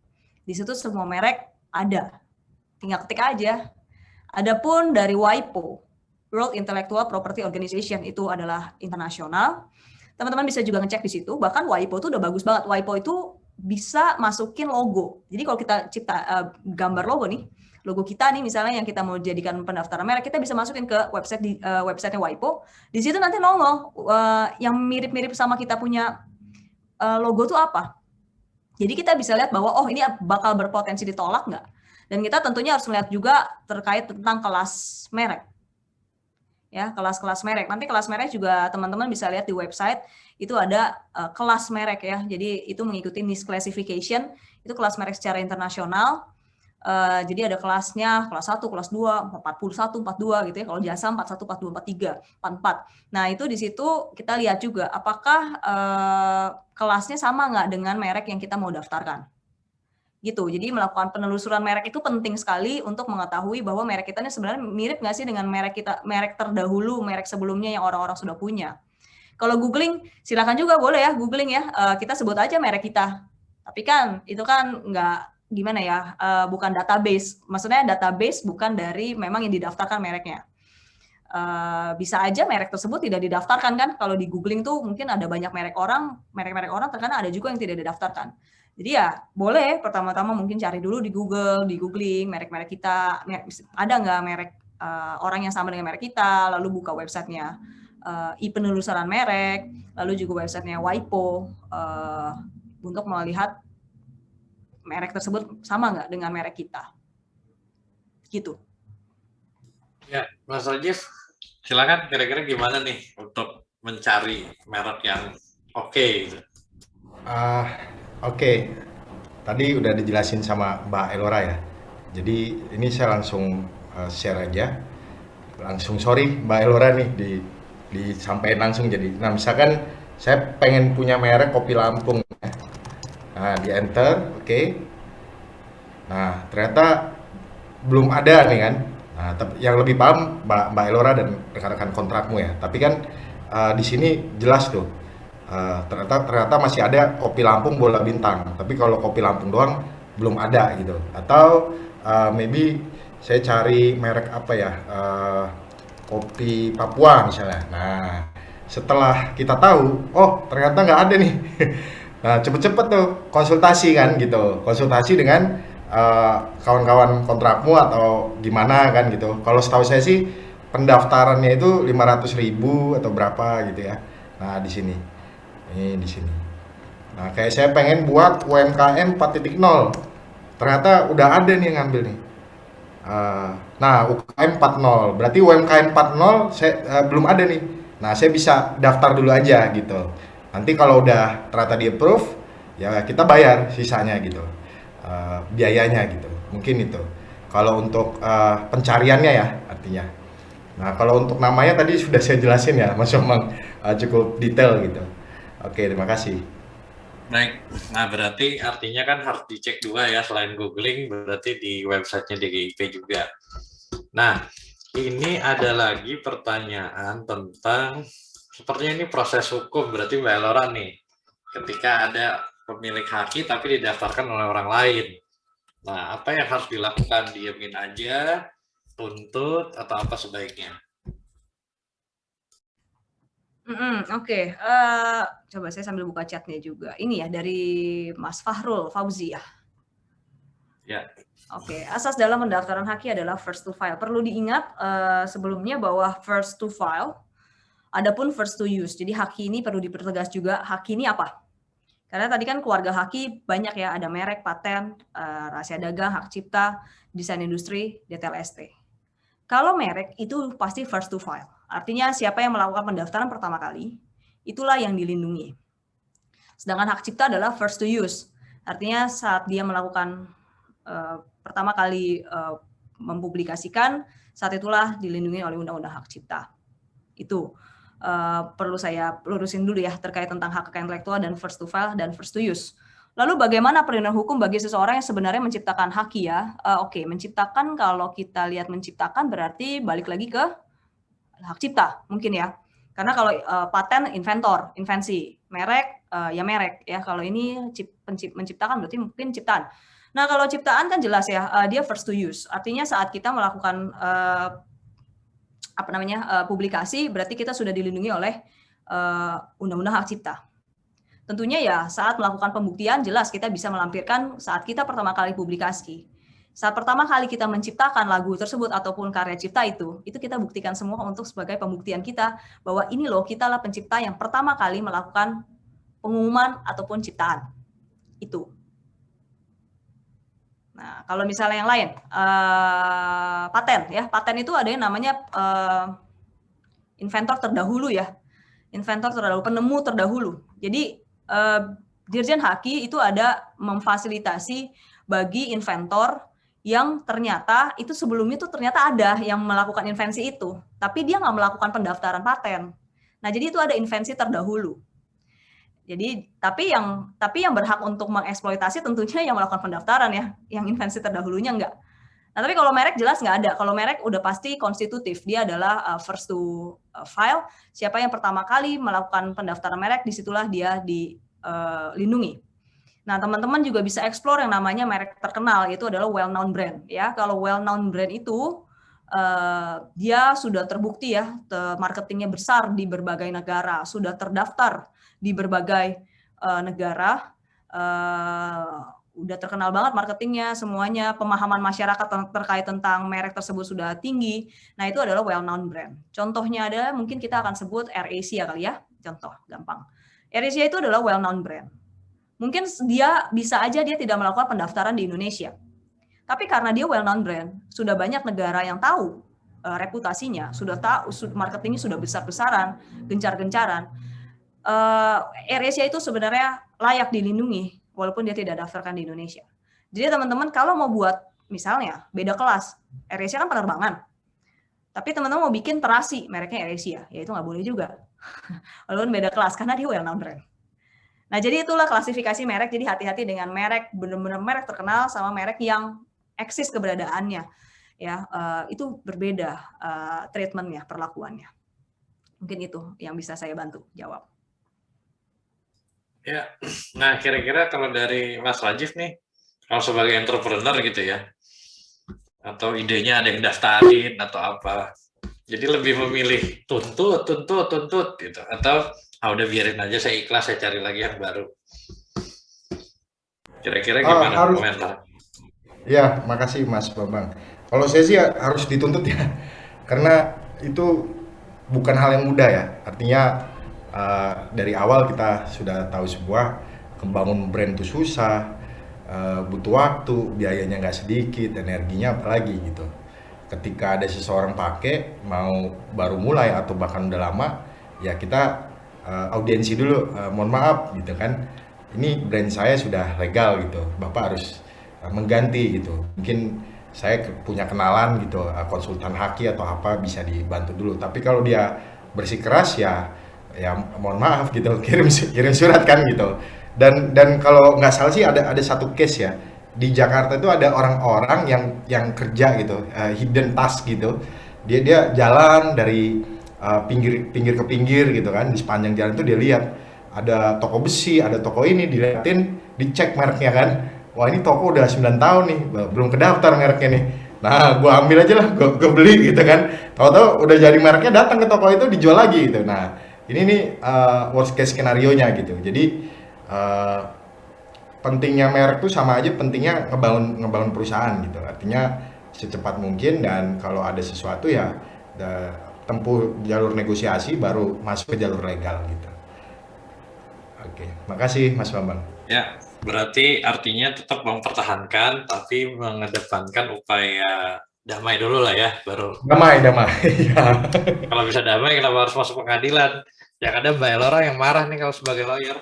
Di situ semua merek ada, tinggal ketik aja. Adapun dari WIPO, World Intellectual Property Organization, itu adalah internasional. Teman-teman bisa juga ngecek di situ, bahkan WIPO itu udah bagus banget. WIPO itu bisa masukin logo. Jadi kalau kita cipta gambar logo nih, logo kita nih misalnya yang kita mau jadikan pendaftaran merek, kita bisa masukin ke websitenya WIPO. Di situ nanti nongol yang mirip-mirip sama kita punya logo itu apa. Jadi kita bisa lihat bahwa oh ini bakal berpotensi ditolak nggak. Dan kita tentunya harus melihat juga terkait tentang kelas merek. Ya, kelas-kelas merek. Nanti kelas merek juga teman-teman bisa lihat di website, itu ada kelas merek ya. Jadi itu mengikuti NIST classification, itu kelas merek secara internasional. Jadi ada kelasnya, kelas 1, kelas 2, 41, 42 gitu ya. Kalau jasa 41, 42, 43, 44. Nah, itu di situ kita lihat juga apakah kelasnya sama nggak dengan merek yang kita mau daftarkan. Gitu. Jadi melakukan penelusuran merek itu penting sekali untuk mengetahui bahwa merek kita ini sebenarnya mirip nggak sih dengan merek kita, merek terdahulu, merek sebelumnya yang orang-orang sudah punya. Kalau googling, silakan juga boleh ya googling ya. Kita sebut aja merek kita. Tapi kan itu kan nggak gimana ya, bukan database. Maksudnya database bukan dari memang yang didaftarkan mereknya. Bisa aja merek tersebut tidak didaftarkan kan. Kalau di googling tuh mungkin ada banyak merek-merek orang terkadang ada juga yang tidak didaftarkan. Jadi ya boleh pertama-tama mungkin cari dulu di Google, di googling merek-merek kita, ada nggak merek orang yang sama dengan merek kita, lalu buka websitenya e-penelusuran merek, lalu juga websitenya WIPO untuk melihat merek tersebut sama nggak dengan merek kita. Gitu. Ya, Mas Rajif, silakan kira-kira gimana nih untuk mencari merek yang oke gitu. Oke, tadi udah dijelasin sama Mbak Elora ya. Jadi ini saya langsung share aja. Langsung sorry Mbak Elora nih disampaikan langsung jadi. Nah misalkan saya pengen punya merek kopi Lampung. Nah di enter, oke. Nah ternyata belum ada nih kan. Nah yang lebih paham Mbak Elora dan rekan-rekan kontrakmu ya. Tapi kan di sini jelas tuh. Ternyata masih ada kopi Lampung Bola Bintang, tapi kalau kopi Lampung doang belum ada gitu. Atau maybe saya cari merek apa ya, kopi Papua misalnya. Nah setelah kita tahu, oh ternyata nggak ada nih. Nah cepet-cepet tuh konsultasi kan gitu, konsultasi dengan kawan-kawan kontrakmu atau gimana kan gitu. Kalau setahu saya sih pendaftarannya itu 500.000 atau berapa gitu ya. Nah di sini. Ini di sini. Nah, kayak saya pengen buat UMKM 4.0. Ternyata udah ada nih yang ngambil nih. Nah, UMKM 4.0. Berarti UMKM 4.0 saya belum ada nih. Nah, saya bisa daftar dulu aja gitu. Nanti kalau udah ternyata di-approve, ya kita bayar sisanya gitu. Biayanya gitu. Mungkin itu. Kalau untuk pencariannya ya artinya. Nah, kalau untuk namanya tadi sudah saya jelasin ya, Mas Bambang, cukup detail gitu. Oke, terima kasih. Baik, nah berarti artinya kan harus dicek dua ya, selain googling berarti di websitenya DGIP juga. Nah, ini ada lagi pertanyaan tentang, sepertinya ini proses hukum, berarti Mbak Elora nih, ketika ada pemilik haki tapi didaftarkan oleh orang lain. Nah, apa yang harus dilakukan? Diemin aja, tuntut, atau apa sebaiknya? Oke. Coba saya sambil buka chatnya juga. Ini ya dari Mas Fahrul Fauzi ya. Ya. Oke, asas dalam pendaftaran haki adalah first to file. Perlu diingat sebelumnya bahwa first to file, adapun first to use. Jadi haki ini perlu dipertegas juga. Haki ini apa? Karena tadi kan keluarga haki banyak ya, ada merek, paten, rahasia dagang, hak cipta, desain industri, detail ST. Kalau merek itu pasti first to file. Artinya siapa yang melakukan pendaftaran pertama kali, itulah yang dilindungi. Sedangkan hak cipta adalah first to use. Artinya saat dia melakukan pertama kali mempublikasikan, saat itulah dilindungi oleh Undang-Undang Hak Cipta. Itu perlu saya lurusin dulu ya terkait tentang hak kekayaan intelektual dan first to file dan first to use. Lalu bagaimana perlindungan hukum bagi seseorang yang sebenarnya menciptakan haki ya? Oke, menciptakan, kalau kita lihat menciptakan berarti balik lagi ke hak cipta mungkin ya. Karena kalau paten inventor, invensi, merek ya merek ya. Kalau ini menciptakan berarti mungkin ciptaan. Nah, kalau ciptaan kan jelas ya, dia first to use. Artinya saat kita melakukan publikasi, berarti kita sudah dilindungi oleh Undang-Undang Hak Cipta. Tentunya ya saat melakukan pembuktian jelas kita bisa melampirkan saat kita pertama kali publikasi. Saat pertama kali kita menciptakan lagu tersebut ataupun karya cipta itu kita buktikan semua untuk sebagai pembuktian kita bahwa ini loh, kita lah pencipta yang pertama kali melakukan pengumuman ataupun ciptaan. Itu. Nah, kalau misalnya yang lain, paten ya, paten itu ada yang namanya inventor terdahulu ya, inventor terdahulu, penemu terdahulu. Jadi Dirjen Haki itu ada memfasilitasi bagi inventor yang ternyata itu sebelumnya tuh ternyata ada yang melakukan invensi itu, tapi dia nggak melakukan pendaftaran paten. Nah, jadi itu ada invensi terdahulu. Jadi tapi yang berhak untuk mengeksploitasi tentunya yang melakukan pendaftaran ya, yang invensi terdahulunya enggak. Nah, tapi kalau merek jelas nggak ada. Kalau merek udah pasti konstitutif, dia adalah first to file. Siapa yang pertama kali melakukan pendaftaran merek, disitulah dia dilindungi. Nah, teman-teman juga bisa explore yang namanya merek terkenal, yaitu adalah well-known brand. Ya, kalau well-known brand itu dia sudah terbukti ya, marketingnya besar di berbagai negara, sudah terdaftar di berbagai negara, udah terkenal banget marketingnya, semuanya, pemahaman masyarakat terkait tentang merek tersebut sudah tinggi. Nah, itu adalah well-known brand. Contohnya ada, mungkin kita akan sebut AirAsia kali ya, contoh gampang. AirAsia itu adalah well-known brand. Mungkin dia bisa aja dia tidak melakukan pendaftaran di Indonesia. Tapi karena dia well-known brand, sudah banyak negara yang tahu reputasinya, sudah tahu marketingnya sudah besar-besaran, gencar-gencaran. AirAsia itu sebenarnya layak dilindungi walaupun dia tidak daftarkan di Indonesia. Jadi teman-teman kalau mau buat misalnya beda kelas, AirAsia kan penerbangan. Tapi teman-teman mau bikin terasi mereknya AirAsia, ya itu nggak boleh juga. Walaupun beda kelas karena dia well-known brand. Nah, jadi itulah klasifikasi merek. Jadi hati-hati dengan merek, benar-benar merek terkenal sama merek yang eksis keberadaannya. Ya, itu berbeda treatmentnya, perlakuannya. Mungkin itu yang bisa saya bantu jawab. Ya, nah kira-kira kalau dari Mas Rajif nih, kalau sebagai entrepreneur gitu ya, atau idenya ada yang daftarin atau apa, jadi lebih memilih tuntut gitu, atau udah biarin aja saya ikhlas, saya cari lagi yang baru. Kira-kira gimana komentar? Ya, makasih Mas Bambang. Kalau saya sih harus dituntut ya, karena itu bukan hal yang mudah ya. Artinya dari awal kita sudah tahu sebuah membangun brand itu susah, butuh waktu, biayanya nggak sedikit, energinya apalagi gitu. Ketika ada seseorang pakai, mau baru mulai atau bahkan udah lama, ya kita audiensi dulu, mohon maaf gitu kan, ini brand saya sudah legal gitu, Bapak harus mengganti gitu. Mungkin saya punya kenalan gitu, konsultan haki atau apa, bisa dibantu dulu. Tapi kalau dia bersikeras ya mohon maaf gitu, kirim surat kan gitu. Dan kalau nggak salah sih ada satu case ya di Jakarta itu, ada orang-orang yang kerja gitu, hidden task gitu. Dia jalan dari pinggir ke pinggir gitu kan, di sepanjang jalan itu dia lihat ada toko besi, ada toko ini, diliatin, dicek mereknya kan. Wah, ini toko udah 9 tahun nih, belum kedaftar mereknya nih. Nah, gua ambil aja lah, gua beli gitu kan. Tahu-tahu udah jadi mereknya, datang ke toko itu dijual lagi gitu. Nah, ini nih worst case skenario-nya gitu. Jadi pentingnya merek tuh sama aja pentingnya ngebangun perusahaan gitu. Artinya secepat mungkin, dan kalau ada sesuatu ya tempuh jalur negosiasi baru masuk ke jalur legal gitu. Oke, makasih Mas Bambang. Ya, berarti artinya tetap mempertahankan tapi mengedepankan upaya damai dulu lah ya, baru. Damai. Ya. Kalau bisa damai, kenapa harus masuk pengadilan? Ya ada Mbak Elora yang marah nih kalau sebagai lawyer.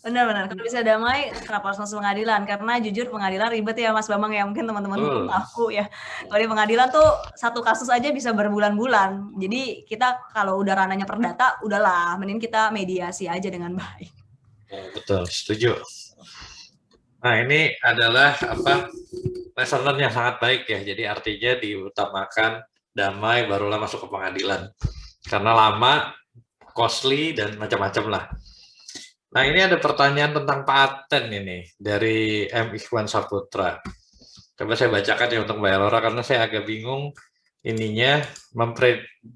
Benar-benar, kalau bisa damai, kenapa harus masuk pengadilan? Karena jujur pengadilan ribet ya Mas Bambang ya, mungkin teman-teman hukum tahu ya. Kalau di pengadilan tuh satu kasus aja bisa berbulan-bulan. Jadi kita kalau udah ranahnya perdata, udahlah, mending kita mediasi aja dengan baik. Betul, setuju. Nah, ini adalah lesson learn yang sangat baik ya. Jadi artinya diutamakan damai barulah masuk ke pengadilan. Karena lama, costly, dan macam-macam lah. Nah, ini ada pertanyaan tentang paten ini dari M. Ikhwan Saputra. Coba saya bacakan ya untuk Mbak Elora, karena saya agak bingung ininya.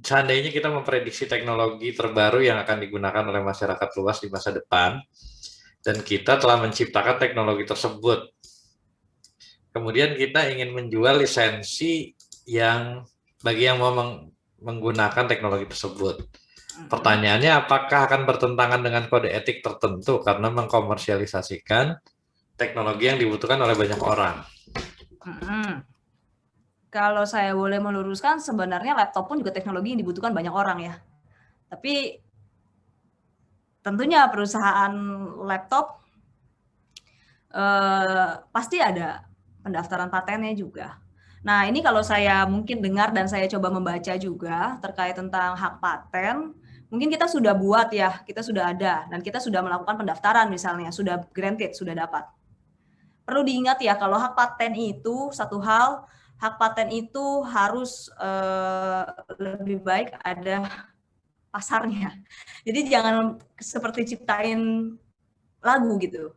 Seandainya kita memprediksi teknologi terbaru yang akan digunakan oleh masyarakat luas di masa depan, dan kita telah menciptakan teknologi tersebut. Kemudian kita ingin menjual lisensi yang bagi yang mau menggunakan teknologi tersebut. Pertanyaannya, apakah akan bertentangan dengan kode etik tertentu karena mengkomersialisasikan teknologi yang dibutuhkan oleh banyak orang? Kalau saya boleh meluruskan, sebenarnya laptop pun juga teknologi yang dibutuhkan banyak orang ya. Tapi tentunya perusahaan laptop pasti ada pendaftaran patennya juga. Nah, ini kalau saya mungkin dengar dan saya coba membaca juga terkait tentang hak paten, mungkin kita sudah buat ya, kita sudah ada, dan kita sudah melakukan pendaftaran misalnya, sudah granted, sudah dapat. Perlu diingat ya, kalau hak paten itu satu hal, hak paten itu harus lebih baik ada pasarnya. Jadi jangan seperti ciptain lagu gitu.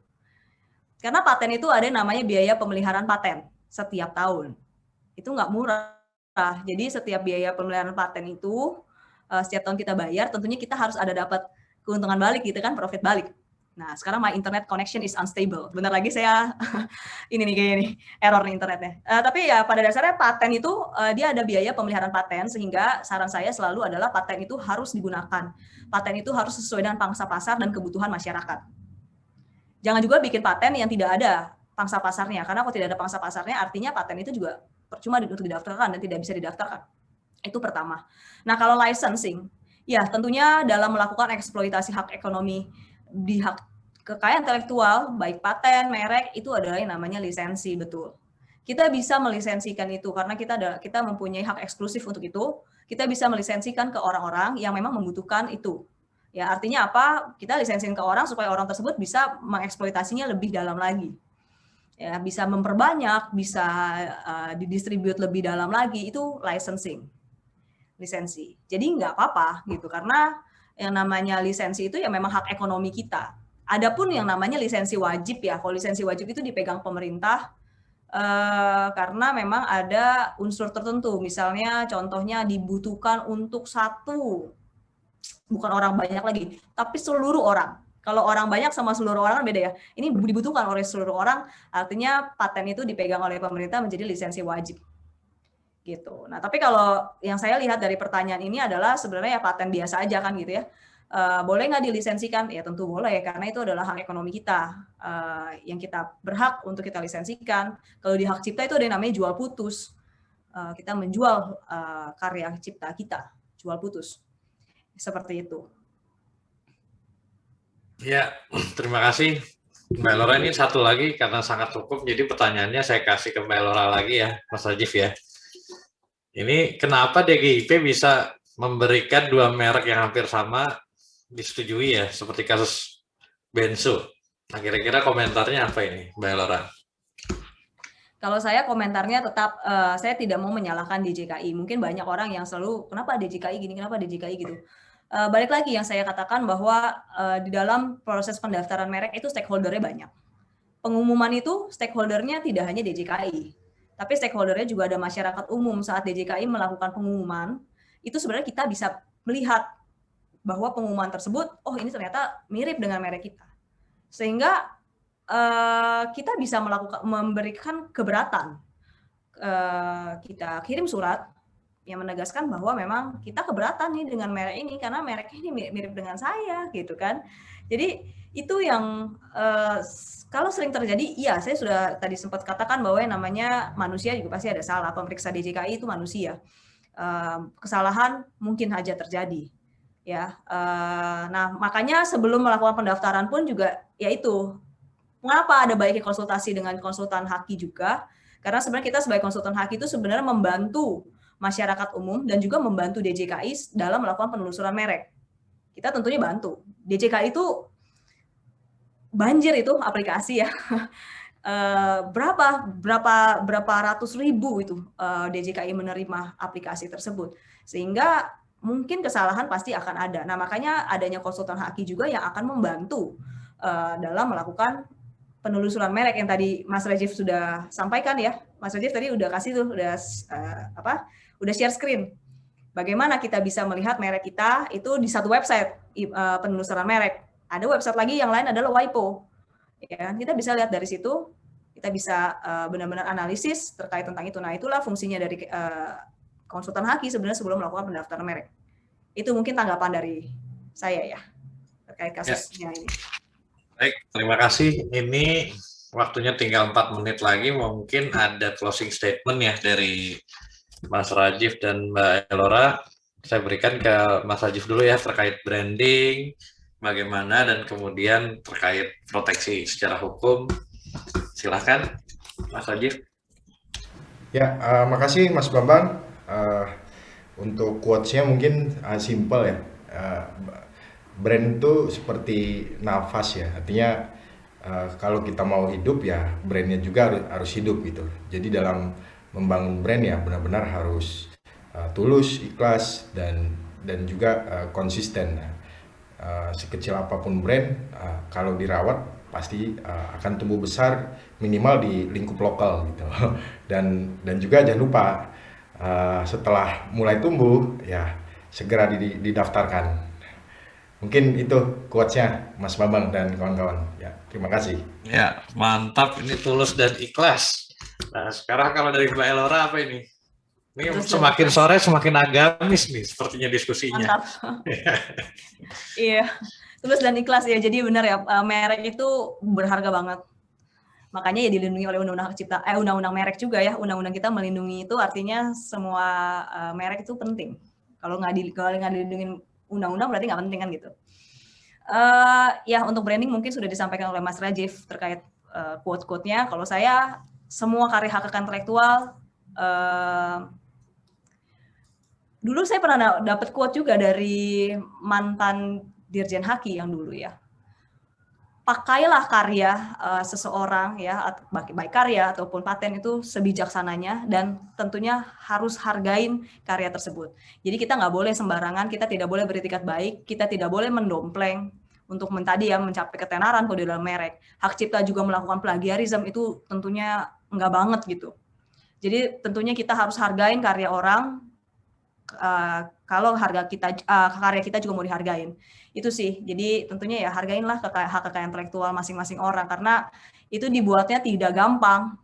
Karena paten itu ada namanya biaya pemeliharaan paten setiap tahun. Itu nggak murah. Jadi setiap biaya pemeliharaan paten itu setiap tahun kita bayar, tentunya kita harus ada dapat keuntungan balik gitu kan, profit balik. Nah, sekarang my internet connection is unstable. Bentar lagi saya ini nih kayaknya nih error nih internetnya. Tapi ya pada dasarnya paten itu dia ada biaya pemeliharaan paten, sehingga saran saya selalu adalah paten itu harus digunakan. Paten itu harus sesuai dengan pangsa pasar dan kebutuhan masyarakat. Jangan juga bikin paten yang tidak ada pangsa pasarnya, karena kalau tidak ada pangsa pasarnya artinya paten itu juga percuma untuk didaftarkan dan tidak bisa didaftarkan. Itu pertama. Nah, kalau licensing, ya tentunya dalam melakukan eksploitasi hak ekonomi di hak kekayaan intelektual, baik paten, merek, itu adalah yang namanya lisensi, betul. Kita bisa melisensikan itu karena kita mempunyai hak eksklusif untuk itu. Kita bisa melisensikan ke orang-orang yang memang membutuhkan itu. Ya, artinya apa? Kita lisensikan ke orang supaya orang tersebut bisa mengeksploitasinya lebih dalam lagi. Ya, bisa memperbanyak, bisa didistribute lebih dalam lagi, itu licensing. Lisensi. Jadi nggak apa-apa gitu, karena yang namanya lisensi itu ya memang hak ekonomi kita. Adapun yang namanya lisensi wajib ya, kalau lisensi wajib itu dipegang pemerintah karena memang ada unsur tertentu, misalnya contohnya dibutuhkan untuk bukan orang banyak lagi, tapi seluruh orang. Kalau orang banyak sama seluruh orang kan beda ya. Ini dibutuhkan oleh seluruh orang, artinya paten itu dipegang oleh pemerintah menjadi lisensi wajib. Gitu. Nah, tapi kalau yang saya lihat dari pertanyaan ini adalah sebenarnya ya paten biasa aja kan gitu ya. Boleh nggak dilisensikan? Ya tentu boleh, karena itu adalah hak ekonomi kita yang kita berhak untuk kita lisensikan. Kalau di hak cipta itu ada yang namanya jual putus. Kita menjual karya cipta kita, jual putus. Seperti itu. Ya, terima kasih Mbak Elora ini satu lagi karena sangat cukup, jadi pertanyaannya saya kasih ke Mbak Elora lagi ya, Mas Rajif ya. Ini kenapa DGIP bisa memberikan dua merek yang hampir sama disetujui ya, seperti kasus Bensu. Nah, kira-kira komentarnya apa ini, Mbak Elora? Kalau saya komentarnya tetap, saya tidak mau menyalahkan DJKI. Mungkin banyak orang yang selalu, kenapa DJKI gini, kenapa DJKI gitu. Balik lagi yang saya katakan bahwa di dalam proses pendaftaran merek itu stakeholder-nya banyak. Pengumuman itu stakeholder-nya tidak hanya DJKI, tapi stakeholder-nya juga ada masyarakat umum. Saat DJKI melakukan pengumuman, itu sebenarnya kita bisa melihat bahwa pengumuman tersebut, oh ini ternyata mirip dengan merek kita. Sehingga kita bisa memberikan keberatan. Kita kirim surat yang menegaskan bahwa memang kita keberatan nih dengan merek ini karena merek ini mirip dengan saya gitu kan. Jadi itu yang kalau sering terjadi, iya saya sudah tadi sempat katakan bahwa yang namanya manusia juga pasti ada salah. Pemeriksa DJKI itu manusia. Kesalahan mungkin saja terjadi. Ya, nah makanya sebelum melakukan pendaftaran pun juga yaitu mengapa ada baiknya konsultasi dengan konsultan Haki juga, karena sebenarnya kita sebagai konsultan Haki itu sebenarnya membantu masyarakat umum dan juga membantu DJKI dalam melakukan penelusuran merek. Kita tentunya bantu. DJKI itu banjir itu aplikasi ya. Berapa ratus ribu itu DJKI menerima aplikasi tersebut. Sehingga mungkin kesalahan pasti akan ada. Nah, makanya adanya konsultan Haki juga yang akan membantu dalam melakukan penelusuran merek yang tadi Mas Rajif sudah sampaikan ya. Mas Rajif tadi udah kasih tuh, udah share screen. Bagaimana kita bisa melihat merek kita itu di satu website penelusuran merek. Ada website lagi yang lain adalah WIPO. Ya, kita bisa lihat dari situ, kita bisa benar-benar analisis terkait tentang itu. Nah, itulah fungsinya dari konsultan Haki sebenarnya sebelum melakukan pendaftaran merek. Itu mungkin tanggapan dari saya ya terkait kasusnya ini. Baik, terima kasih. Ini waktunya tinggal 4 menit lagi. Mungkin ada closing statement ya dari Mas Rajif dan Mbak Elora. Saya berikan ke Mas Rajif dulu ya terkait branding, bagaimana, dan kemudian terkait proteksi secara hukum. Silakan, Mas Rajif. Ya, makasih Mas Bambang. Untuk quotes-nya mungkin simple ya. Brand itu seperti nafas ya, artinya kalau kita mau hidup ya brandnya juga harus hidup gitu. Jadi dalam membangun brand ya benar-benar harus tulus, ikhlas, dan juga konsisten. Sekecil apapun brand, kalau dirawat pasti akan tumbuh besar minimal di lingkup lokal gitu. Dan juga jangan lupa setelah mulai tumbuh ya segera didaftarkan. Mungkin itu quotes-nya Mas Bambang dan kawan-kawan. Ya, terima kasih. Ya, mantap. Ini tulus dan ikhlas. Nah, sekarang kalau dari Mbak Elora apa ini? Ini tulus semakin sore semakin agamis nih sepertinya diskusinya. Mantap. Iya, tulus dan ikhlas ya. Jadi benar ya, merek itu berharga banget. Makanya ya dilindungi oleh undang-undang merek juga ya. Undang-undang kita melindungi itu artinya semua merek itu penting. Kalau nggak dilindungi undang-undang berarti nggak penting kan gitu. Ya untuk branding mungkin sudah disampaikan oleh Mas Rajif terkait quote-quote-nya. Kalau saya semua karya hak kekayaan intelektual, dulu saya pernah dapat quote juga dari mantan Dirjen Haki yang dulu ya. Pakailah karya seseorang ya, baik karya ataupun paten itu sebijaksananya dan tentunya harus hargain karya tersebut. Jadi kita nggak boleh sembarangan, kita tidak boleh beretikat baik, kita tidak boleh mendompleng untuk mencapai ketenaran kalau di dalam merek. Hak cipta juga melakukan plagiarisme itu tentunya nggak banget gitu. Jadi tentunya kita harus hargain karya orang. Kalau karya kita juga mau dihargain. Itu sih, jadi tentunya ya hargainlah hak kekayaan intelektual masing-masing orang, karena itu dibuatnya tidak gampang.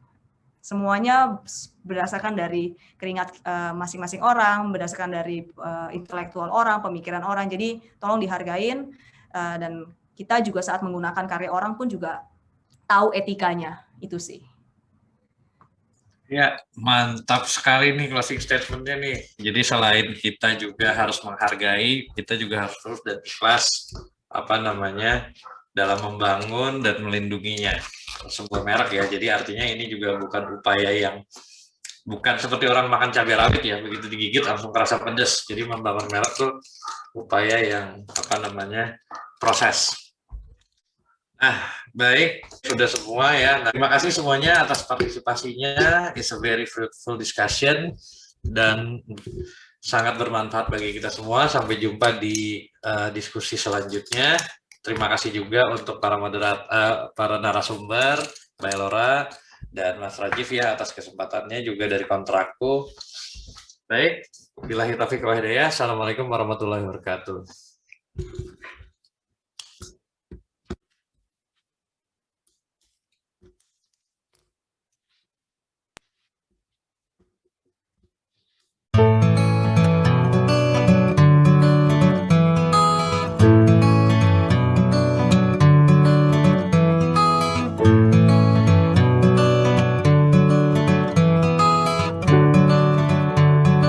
Semuanya berdasarkan dari keringat masing-masing orang, berdasarkan dari intelektual orang, pemikiran orang, jadi tolong dihargain, dan kita juga saat menggunakan karya orang pun juga tahu etikanya, itu sih. Ya, mantap sekali nih closing statement-nya nih. Jadi selain kita juga harus menghargai, kita juga harus tulus dan ikhlas dalam membangun dan melindunginya sebuah merek ya. Jadi artinya ini juga bukan upaya yang bukan seperti orang makan cabai rawit ya, begitu digigit langsung terasa pedas. Jadi membangun merek tuh upaya yang proses. Nah, baik, sudah semua ya. Nah, terima kasih semuanya atas partisipasinya. It's a very fruitful discussion dan sangat bermanfaat bagi kita semua. Sampai jumpa di diskusi selanjutnya. Terima kasih juga untuk para para narasumber, Mbak Elora dan Mas Rajif ya atas kesempatannya, juga dari kontrakku. Baik, billahi taufiq wal hidayah. Assalamualaikum warahmatullahi wabarakatuh.